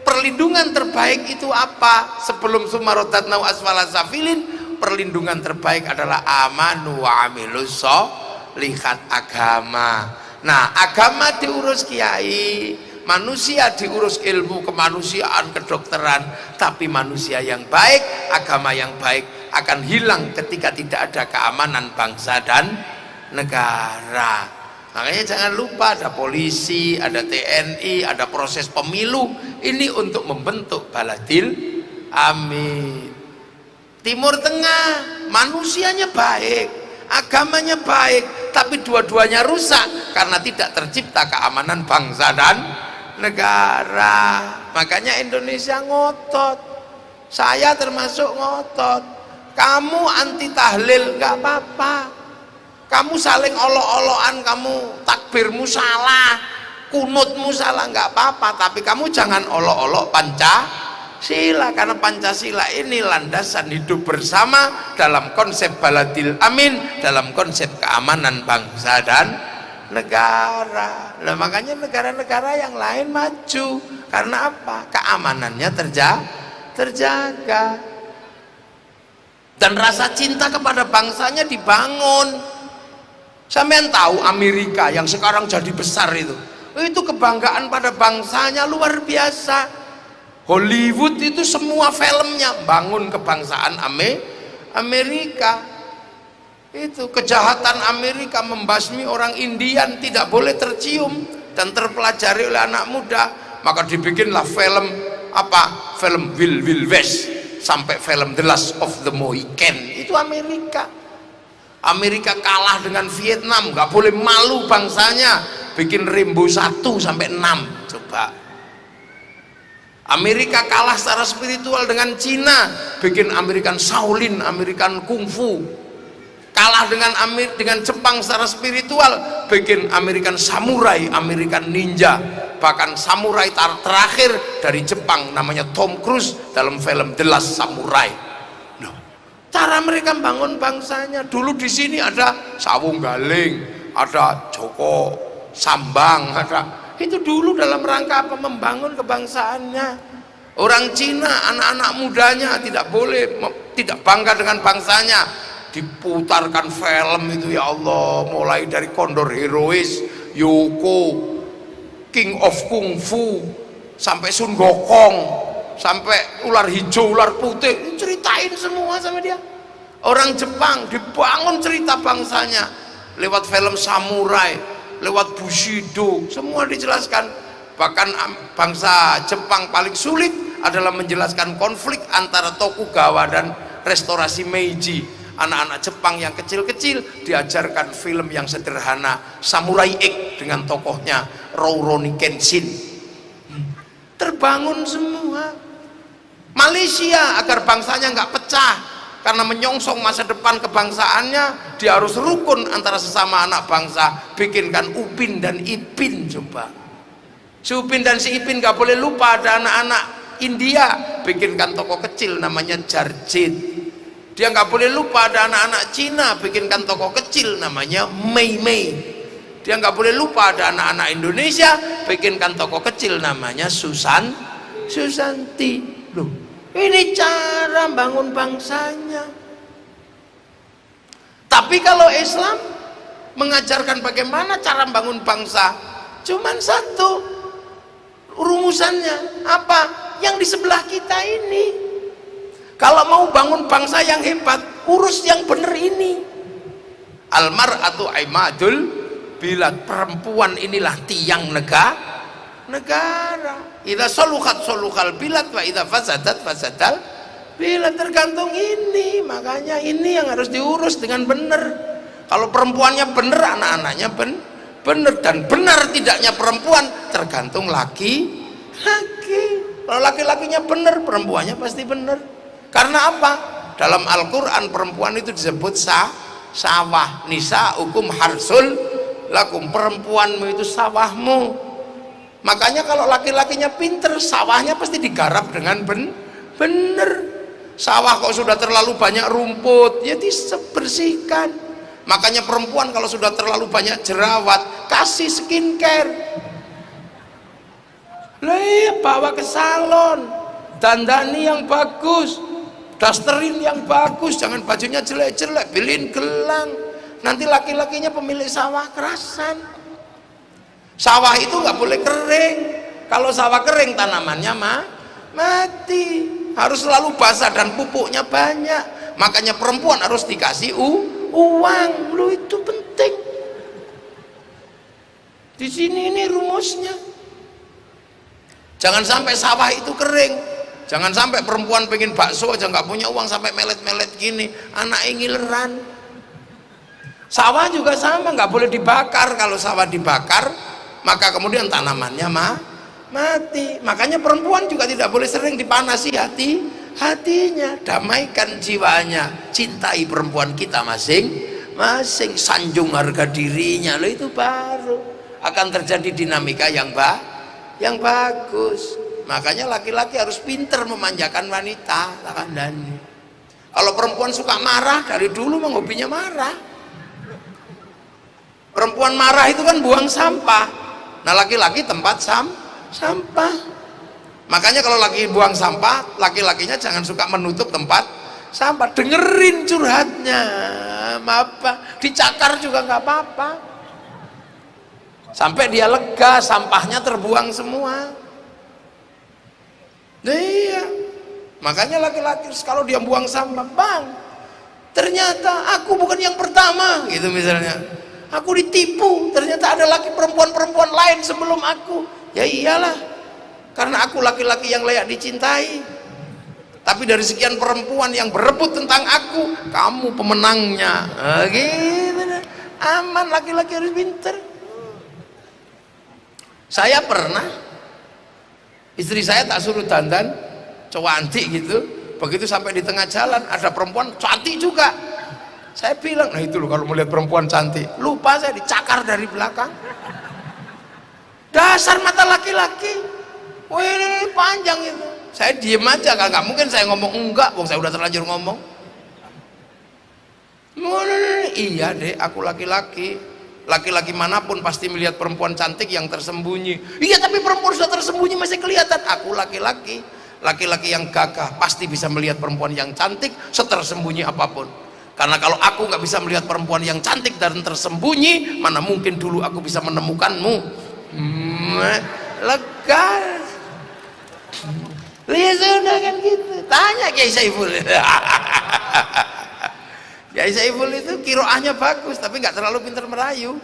Perlindungan terbaik itu apa? Sebelum sumarodatnau asfala safilin, perlindungan terbaik adalah amanu wa amilus sholihat, agama. Nah, agama diurus kiai, manusia diurus ilmu kemanusiaan, kedokteran. Tapi manusia yang baik, agama yang baik akan hilang ketika tidak ada keamanan bangsa dan negara. Makanya jangan lupa ada polisi, ada TNI, ada proses pemilu. Ini untuk membentuk baladil amin. Timur Tengah, manusianya baik, agamanya baik, tapi dua-duanya rusak karena tidak tercipta keamanan bangsa dan negara. Makanya Indonesia ngotot, saya termasuk ngotot. Kamu anti tahlil nggak apa-apa, kamu saling olok-olokan, kamu takbirmu salah, kunutmu salah, nggak apa-apa, tapi kamu jangan olok-olok Pancasila, karena Pancasila ini landasan hidup bersama dalam konsep baladil amin, dalam konsep keamanan bangsa dan negara. Nah, makanya negara-negara yang lain maju karena apa? Keamanannya terjaga. Dan rasa cinta kepada bangsanya dibangun. Sampean tahu Amerika yang sekarang jadi besar itu kebanggaan pada bangsanya luar biasa. Hollywood itu semua filmnya bangun kebangsaan Amerika. Itu kejahatan Amerika membasmi orang Indian tidak boleh tercium dan terpelajari oleh anak muda. Maka dibikinlah film film Wild West sampai film The Last of the Mohican. Itu Amerika kalah dengan Vietnam, nggak boleh malu bangsanya, bikin Rambo 1 sampai 6. Coba Amerika kalah secara spiritual dengan Cina, bikin American Shaolin, American Kungfu. Kalah dengan Jepang secara spiritual, bikin American Samurai, American Ninja. Bahkan samurai terakhir dari Jepang namanya Tom Cruise dalam film The Last Samurai. Nah, cara mereka bangun bangsanya. Dulu di sini ada Sawung Galing, ada Joko Sambang, itu dulu dalam rangka apa? Membangun kebangsaannya. Orang Cina, anak-anak mudanya tidak boleh tidak bangga dengan bangsanya. Diputarkan film itu, ya Allah, mulai dari Kondor Herois, Yoko, King of Kung Fu, sampai Sun Gokong, sampai ular hijau, ular putih, ceritain semua sama dia. Orang Jepang dibangun cerita bangsanya lewat film samurai, lewat Bushido, semua dijelaskan. Bahkan bangsa Jepang paling sulit adalah menjelaskan konflik antara Tokugawa dan restorasi Meiji. Anak-anak Jepang yang kecil-kecil diajarkan film yang sederhana, Samurai X dengan tokohnya Rurouni Kenshin. Terbangun semua. Malaysia agar bangsanya nggak pecah karena menyongsong masa depan kebangsaannya, dia harus rukun antara sesama anak bangsa, bikinkan Upin dan Ipin. Coba si Upin dan si Ipin nggak boleh lupa. Ada anak-anak India, bikinkan tokoh kecil namanya Jarjit. Dia nggak boleh lupa ada anak-anak Cina, bikinkan tokoh kecil namanya Mei Mei. Dia nggak boleh lupa ada anak-anak Indonesia, bikinkan tokoh kecil namanya Susanti. Loh, ini cara bangun bangsanya. Tapi kalau Islam mengajarkan bagaimana cara bangun bangsa, cuman satu rumusannya. Apa? Yang di sebelah kita ini. Kalau mau bangun bangsa yang hebat, urus yang benar ini. Almar'atu aimadul bilad, perempuan inilah tiang negara. Idza saluhat salukal bilad wa idza fasadat fasadal bilad. Tergantung ini. Makanya ini yang harus diurus dengan benar. Kalau perempuannya benar, anak-anaknya benar. Dan benar tidaknya perempuan tergantung laki. Kalau laki-lakinya benar, perempuannya pasti benar. Karena apa? Dalam Al-Quran perempuan itu disebut sawah. Nisa hukum harsul lakum, perempuanmu itu sawahmu. Makanya kalau laki-lakinya pinter, sawahnya pasti digarap dengan bener. Sawah kok sudah terlalu banyak rumput, ya dibersihkan. Makanya perempuan kalau sudah terlalu banyak jerawat, kasih skincare. Bawa ke salon, dandani yang bagus, dasterin yang bagus, jangan bajunya jelek-jelek, beliin gelang. Nanti laki-lakinya pemilik sawah kerasan. Sawah itu nggak boleh kering. Kalau sawah kering tanamannya mati. Harus selalu basah dan pupuknya banyak. Makanya perempuan harus dikasih uang. Lu itu penting. Di sini ini rumusnya. Jangan sampai sawah itu kering. Jangan sampai perempuan pengen bakso aja nggak punya uang sampai melet-melet gini, anak ngileran. Sawah juga sama, nggak boleh dibakar. Kalau sawah dibakar, maka kemudian tanamannya mati. Makanya perempuan juga tidak boleh sering dipanasi hatinya. Damaikan jiwanya, cintai perempuan kita masing-masing, sanjung harga dirinya. Loh, itu baru akan terjadi dinamika yang bagus. Makanya laki-laki harus pinter memanjakan wanita. Kalau perempuan suka marah, dari dulu mah hobinya marah. Perempuan marah itu kan buang sampah. Nah, laki-laki tempat sampah. Makanya kalau laki buang sampah, laki-lakinya jangan suka menutup tempat sampah, dengerin curhatnya, apa, dicakar juga nggak apa-apa, sampai dia lega, sampahnya terbuang semua. Nah, iya, makanya laki-laki kalau dia buang sampah, bang, ternyata aku bukan yang pertama, gitu misalnya, aku ditipu, ternyata ada laki perempuan lain sebelum aku. Ya iyalah, karena aku laki-laki yang layak dicintai, tapi dari sekian perempuan yang berebut tentang aku, kamu pemenangnya. Nah, gitu, aman, laki-laki harus pinter. Saya pernah, istri saya tak suruh dandan cowok antik gitu, begitu sampai di tengah jalan ada perempuan cantik juga, saya bilang, nah itu loh kalau melihat perempuan cantik, lupa saya dicakar dari belakang. Dasar mata laki-laki, wah ini panjang itu. Saya diem aja, nggak mungkin saya ngomong enggak, wong saya udah terlanjur ngomong. Iya deh, aku laki-laki, laki-laki manapun pasti melihat perempuan cantik yang tersembunyi. Iya, tapi perempuan sudah tersembunyi masih kelihatan. Aku laki-laki, laki-laki yang gagah pasti bisa melihat perempuan yang cantik setersembunyi apapun. Karena kalau aku nggak bisa melihat perempuan yang cantik dan tersembunyi, mana mungkin dulu aku bisa menemukanmu. Lega. Lihat sudah kan gitu. Tanya Kiai Saiful. Kiai Saiful itu kiroahnya bagus, tapi nggak terlalu pintar merayu.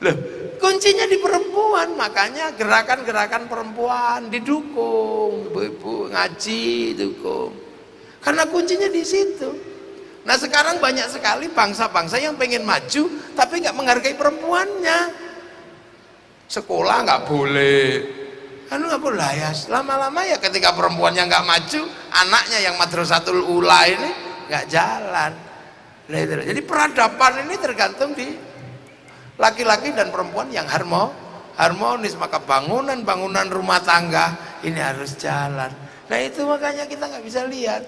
Loh, kuncinya di perempuan, makanya gerakan-gerakan perempuan didukung, ibu-ibu ngaji dukung. Karena kuncinya di situ. Nah sekarang banyak sekali bangsa-bangsa yang pengen maju tapi nggak menghargai perempuannya. Sekolah nggak boleh, anu nggak boleh ya. Lama-lama ya ketika perempuannya nggak maju, anaknya yang Madrasatul Ula ini nggak jalan. Jadi peradaban ini tergantung di laki-laki dan perempuan yang harmonis. Maka bangunan rumah tangga ini harus jalan. Nah itu makanya kita nggak bisa lihat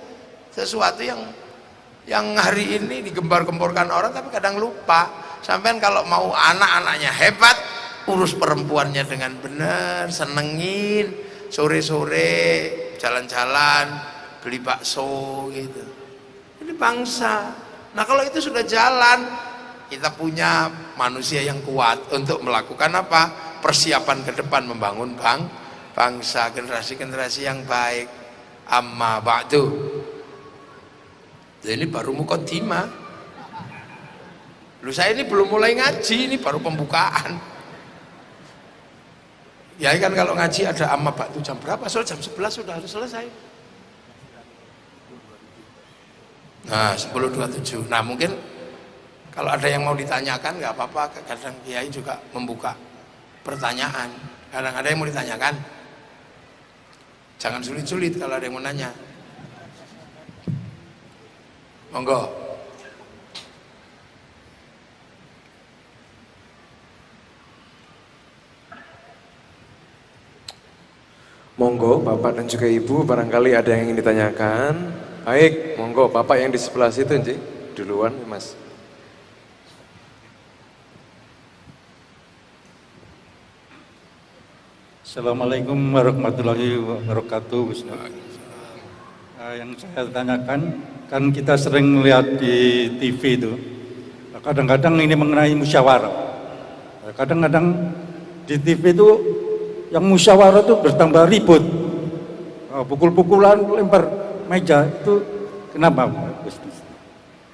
sesuatu yang hari ini digembar-gemborkan orang tapi kadang lupa. Sampean kalau mau anak-anaknya hebat, urus perempuannya dengan benar, senengin, sore-sore jalan-jalan beli bakso gitu. Ini bangsa. Nah kalau itu sudah jalan, kita punya manusia yang kuat untuk melakukan apa? Persiapan ke depan membangun bangsa, generasi-generasi yang baik. Amma ba'du. Ini baru mukaddimah. Lu saya ini belum mulai ngaji, ini baru pembukaan. Ya kan kalau ngaji ada amma ba'du jam berapa? Soal jam 11 sudah harus selesai. Nah 10.27. Nah mungkin kalau ada yang mau ditanyakan nggak apa-apa. Kadang Kiai juga membuka pertanyaan. Kadang ada yang mau ditanyakan. Jangan sulit-sulit kalau ada yang mau nanya. Monggo. Monggo Bapak dan juga Ibu, barangkali ada yang ingin ditanyakan. Baik, monggo Bapak yang di sebelah situ Nji, duluan Mas. Assalamualaikum warahmatullahi wabarakatuh. Yang saya tanyakan, kan kita sering melihat di TV itu, kadang-kadang ini mengenai musyawarah. Kadang-kadang di TV itu yang musyawarah itu bertambah ribut, pukul-pukulan, lempar meja, itu kenapa?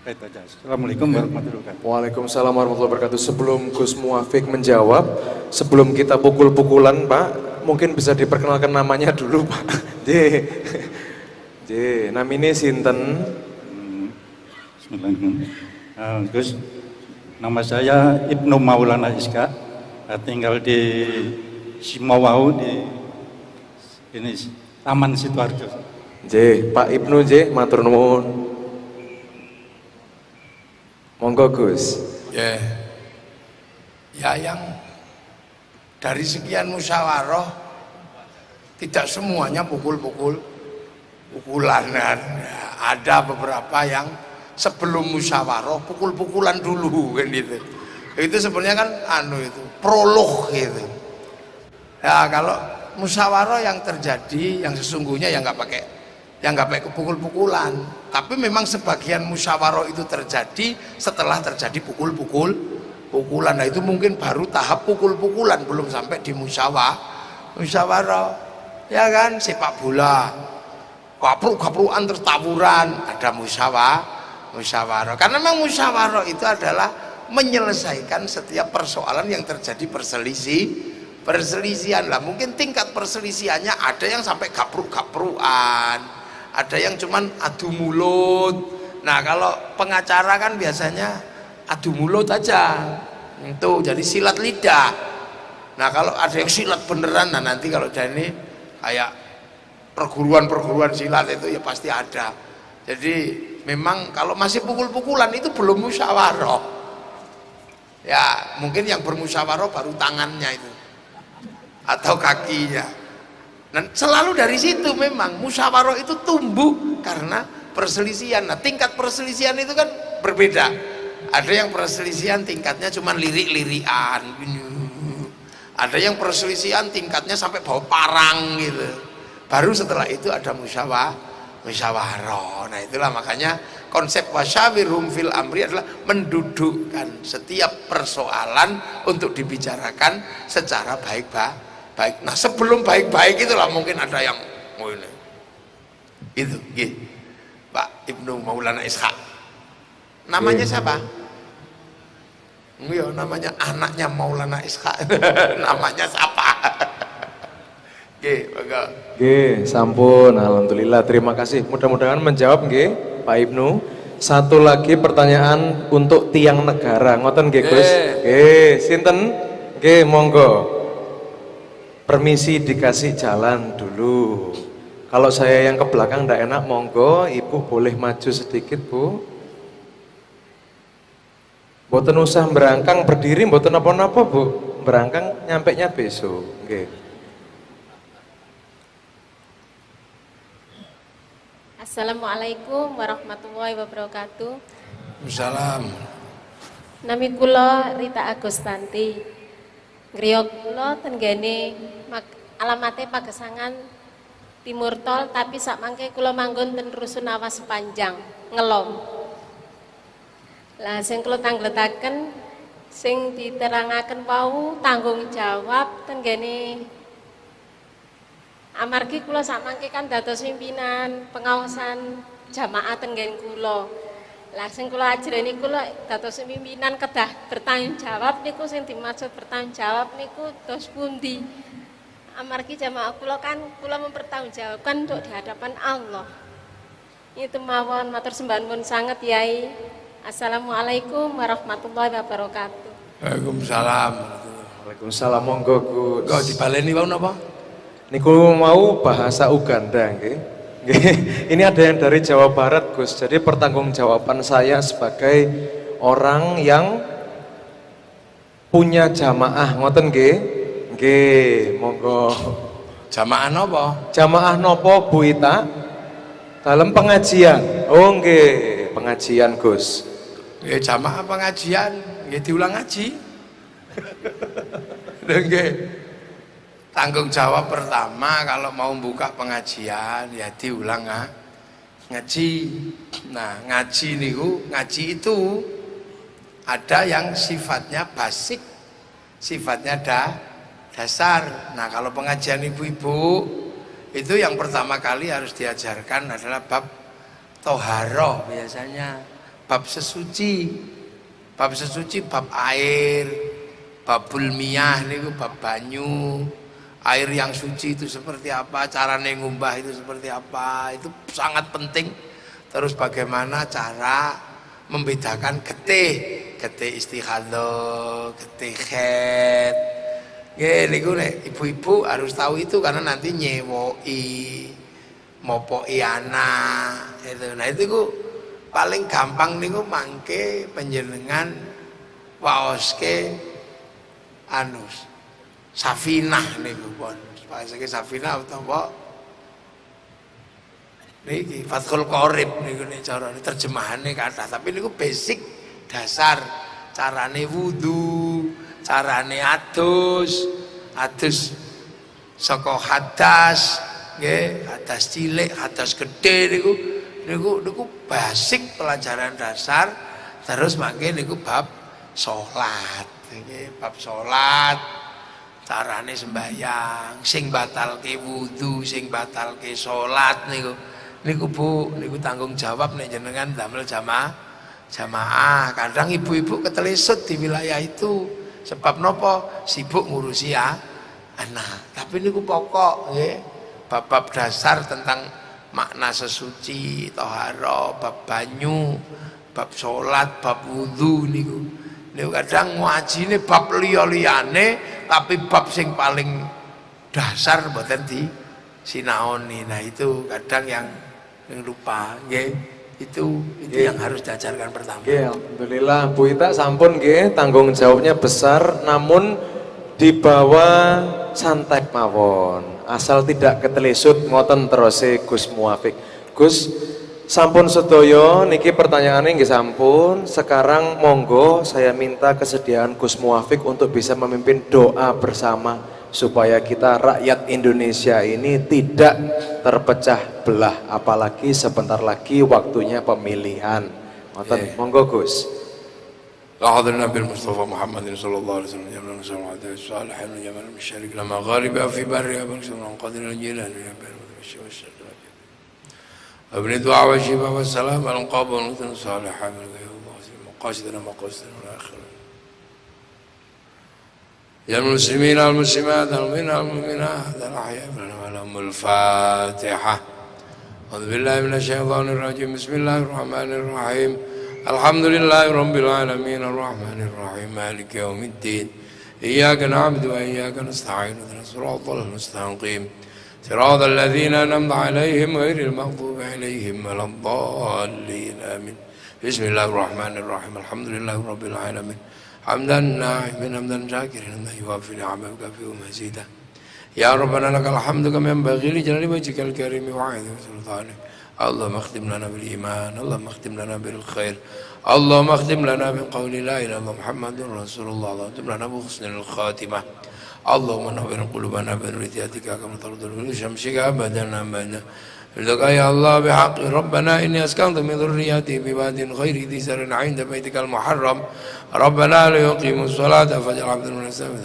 Assalamualaikum warahmatullahi wabarakatuh. Waalaikumsalam warahmatullahi wabarakatuh. Sebelum Gus Muafiq menjawab, sebelum kita pukul-pukulan Pak, mungkin bisa diperkenalkan namanya dulu Pak. Namanya sinten? Bismillahirrahmanirrahim. Gus, nama saya Ibnu Maulana Iska, tinggal di Simawau di ini Taman Sidoarjo. Pak Ibnu matur nuwun. Monggo Gus. Ya yang dari sekian musyawarah tidak semuanya pukul-pukulan. Ada beberapa yang sebelum musyawarah pukul-pukulan dulu kan gitu. Itu sebenarnya kan itu prolog gitu. Ya kalau musyawarah yang terjadi yang sesungguhnya ya nggak pakai yang nggak pakai pukul-pukulan. Tapi memang sebagian musyawarah itu terjadi setelah terjadi pukulan. Nah itu mungkin baru tahap pukul-pukulan, belum sampai di musyawarah. Ya kan, sepak bola, kapruk-kaprukan terus tawuran, ada musyawarah. Karena memang musyawarah itu adalah menyelesaikan setiap persoalan yang terjadi perselisihan lah. Mungkin tingkat perselisihannya ada yang sampai kapruk-kaprukan, ada yang cuman adu mulut. Nah kalau pengacara kan biasanya adu mulut aja itu jadi silat lidah. Nah kalau ada yang silat beneran, nah nanti kalau ini kayak perguruan silat itu ya pasti ada. Jadi memang kalau masih pukul-pukulan itu belum musyawarah. Ya mungkin yang bermusyawarah baru tangannya itu atau kakinya. Dan selalu dari situ memang musyawarah itu tumbuh karena perselisihan. Nah tingkat perselisihan itu kan berbeda. Ada yang perselisihan tingkatnya cuma lirik-lirikan, ada yang perselisihan tingkatnya sampai bawa parang gitu. Baru setelah itu ada musyawarah. Nah itulah makanya konsep wasyawirhum fil amri adalah mendudukkan setiap persoalan untuk dibicarakan secara baik-baik. Nah sebelum baik-baik itulah mungkin ada yang ini. Itu gitu. Pak Ibnu Maulana Ishaq. Namanya siapa? Iya, namanya anaknya Maulana Ishaq. Namanya siapa? Nggih, sampun. Alhamdulillah, terima kasih. Mudah-mudahan menjawab nggih, Pak Ibnu. Satu lagi pertanyaan untuk tiang negara. Ngoten nggih, Gus? Nggih, sinten? Nggih, monggo. Permisi dikasih jalan dulu. Kalau saya yang ke belakang ndak enak, monggo Ibu boleh maju sedikit, Bu. Mboten usah berangkang berdiri, mboten napa-napa, Bu. Berangkang nyampenya besok. Nggih. Assalamualaikum warahmatullahi wabarakatuh. Assalam. Nami kula Rita Agustanti. Griya kula tenggene alamate Pagesangan Timur Tol, tapi sak mangke kula manggon ten Rusun Awas Panjang Ngelom. Lah sing kula tangletaken sing diterangaken wau tanggung jawab tenggene amargi kula sakmangke kan dados pimpinan pengawasan jamaah tenggen kula. Lah sing kula ajreni kula dados pimpinan kedah bertanggung jawab niku sing dimaksud bertanggung jawab niku dos pundi? Amargi jamaah kula kan kula mempertanggungjawabkan untuk di hadapan Allah. Itu mawon matur sembah nuwun sanget Yai. Assalamualaikum warahmatullahi wabarakatuh. Waalaikumsalam. Waalaikumsalam, monggo Gus. Kok dibaleni wau napa? Niku mau bahasa Uganda, nggih. Ini ada yang dari Jawa Barat, Gus. Jadi pertanggungjawaban saya sebagai orang yang punya jamaah, ngoten nggih? Nggih, monggo. Jamaah napa? Jamaah nopo Bu Ita? Dalam pengajian. Oh nggih, pengajian, Gus. Nggih jamaah pengajian, nggih diulang ngaji. Nggih. Tanggung jawab pertama kalau mau buka pengajian ya diulang ngaji. Nah ngaji niku, ngaji itu ada yang sifatnya basic, sifatnya dasar. Nah kalau pengajian ibu-ibu itu yang pertama kali harus diajarkan adalah bab toharoh, biasanya bab sesuci, bab air, babul miyah niku bab banyu. Air yang suci itu seperti apa, caranya ngumbah itu seperti apa, itu sangat penting. Terus bagaimana cara membedakan getih istighadah, getih khed. Nggih niku nek ibu-ibu harus tahu itu karena nanti nyewoi, mopoi anak itu. Nah itu paling gampang niku mangke panjenengan waoske anus Safinah niku pun. Bahasane Safinah utawa niki Fathul Qorib niku nek carane terjemahane kathah, tapi niku basic dasar carane wudu, carane adus saka hadas nggih, hadas cilik, hadas gede niku basic pelajaran dasar. Terus mangke niku bab salat. Nggih, bab salat, carane sembahyang, sing batalke wudu, sing batalke salat niku Bu, niku tanggung jawab nek jenengan damel jamaah. Kadang ibu-ibu ketelesut di wilayah itu. Sebab nopo? Sibuk ngurusi anak. Tapi niku pokok nggih. Bab-bab dasar tentang makna sesuci, toharo, bab banyu, bab salat, bab wudu niku. Niku kadang ngajine bab liya-liyane, tapi bab sing paling dasar mboten sinaoni. Nah itu kadang yang lupa nggih. Itu yang harus diajarkan pertama. Nggih, alhamdulillah Bu Ita sampun nggih, tanggung jawabnya besar namun dibawa santai mawon. Asal tidak ketelesut ngoten terose Gus Muafik. Gus, sampun sedaya niki pertanyaannya nggih sampun. Sekarang monggo saya minta kesediaan Gus Muafik untuk bisa memimpin doa bersama supaya kita rakyat Indonesia ini tidak terpecah belah, apalagi sebentar lagi waktunya pemilihan. Ngoten, monggo Gus. لحظنا بالمصطفى محمد صلى الله عليه وسلم جمال المسلمات الصالحين وجمال المشارك لما غالب في برها بنكسر من قدر الجيلان ابن الدعاء والشفاء والسلام على القاب والمتن الصالحة من غير الله مقاصدنا مقاصدنا الآخرة يا المسلمين والمسلمات المؤمنات الأحياء ولهم الفاتحة أعوذ بالله من الشيطان الرجيم بسم الله الرحمن الرحيم الحمد لله رب العالمين الرحمن الرحيم مالك يوم الدين إياك نعبد وإياك نستعين اهدنا الصراط المستقيم صراط الذين أنعمت عليهم غير المغضوب عليهم ولا الضالين آمين بسم الله الرحمن الرحيم الحمد لله رب العالمين حمدا ناعما حمدا شاكرا حمدا يوافي نعمه ويكافئ مزيدا يا ربنا لك الحمد كما ينبغي لجلال وجهك الكريم وعظيم سلطانك اللهم اختم لنا بالإيمان اللهم اختم لنا بالخير اللهم اختم لنا بقول لا إله إلا الله محمد رسول الله اللهم اختم لنا بحسن الخاتمة اللهم نور قلوبنا بنوريتك كما ترد شمسك أبدا أبدا لك يا الله بحق ربنا إني أسكنت من ذريتي بواد غير ذي زرع عند بيتك المحرم ربنا ليقيموا الصلاة فاجعل عبدا من السابق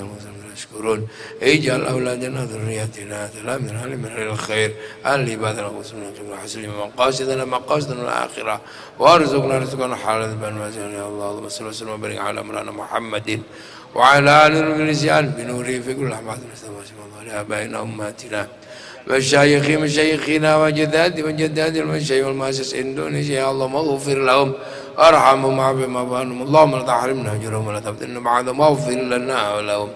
يشكرون اجعل أولادنا ذريتنا سلامنا من الخير اللي بعد الغسل حسن مقاصدنا مقاصدنا الآخرة وارزقنا رزقنا حالا بن يا الله اللهم صل وسلم وبارك على مولانا محمد وعلى آل الرجال بنوره في كل أحوال لآبائنا وأمهاتنا مشايخنا وجداد المشايخ والمؤسس إندونيسيا يا الله اغفر لهم ارحمهم وعافهم وعنهم اللهم لا تحرمنا أجرهم ولا تفتنا بعدهم واغفر لنا ولهم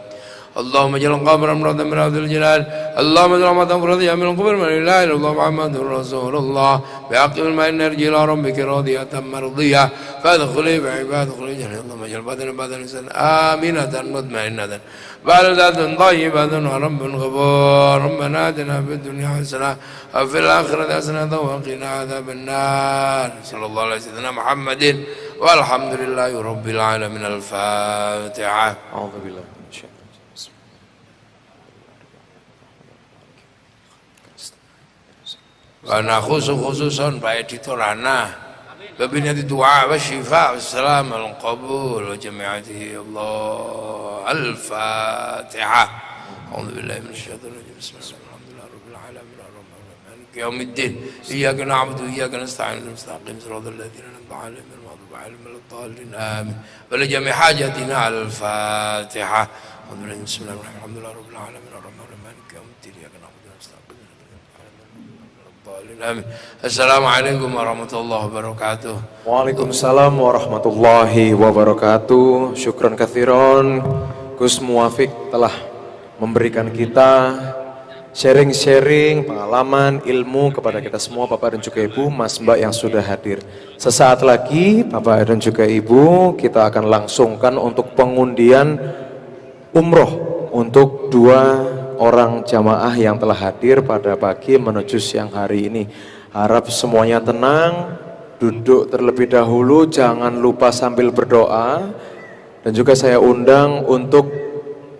اللهم اجعل قبر امرض من عبد الجلال اللهم اجعل رحمة فرضية من قبر من لا إله إلا الله محمد رسول الله بعقب الماء نرجي إلى ربك راضية مرضية فادخلي بعباد ادخلي جنة اللهم اجعل بدن إنسان آمنة مطمئنة بلدة طيبة ورب غفور ربنا آتنا في الدنيا حسنة وفي الآخرة حسنة وقنا عذاب النار صلى الله على سيدنا محمد والحمد لله رب العالمين الفاتحة أعوذ بالله من الشيطان ونخص خصوصا بأديتور عنا ببنية الدعاء والشفاء والسلام والقبول وجميعته الله الفاتحة أعوذ بالله من الشيطان الرجيم بسم الله الحمد لله رب العالمين الرحمن الرحيم مالك يوم الدين إياك نعبد وإياك نستعين المستقيم صراط الذين أنعمت عليهم غير المغضوب عليهم ولا الضالين آمين ولجميع حاجاتنا على الفاتحة أعوذ بالله بسم الله الرحمن الرحيم الحمد لله رب العالمين الرحمن الرحيم مالك يوم الدين إياك نعبد ونستعين Amin. Assalamualaikum warahmatullahi wabarakatuh. Waalaikumsalam warahmatullahi wabarakatuh. Syukran kathiron. Gus Muafik telah memberikan kita sharing-sharing pengalaman, ilmu kepada kita semua Bapak dan juga Ibu, Mas Mbak yang sudah hadir. Sesaat lagi Bapak dan juga Ibu, kita akan langsungkan untuk pengundian umroh untuk 2 orang jamaah yang telah hadir pada pagi menuju siang hari ini. Harap semuanya tenang, duduk terlebih dahulu, jangan lupa sambil berdoa. Dan juga saya undang untuk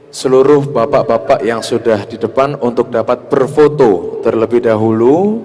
seluruh bapak-bapak yang sudah di depan untuk dapat berfoto terlebih dahulu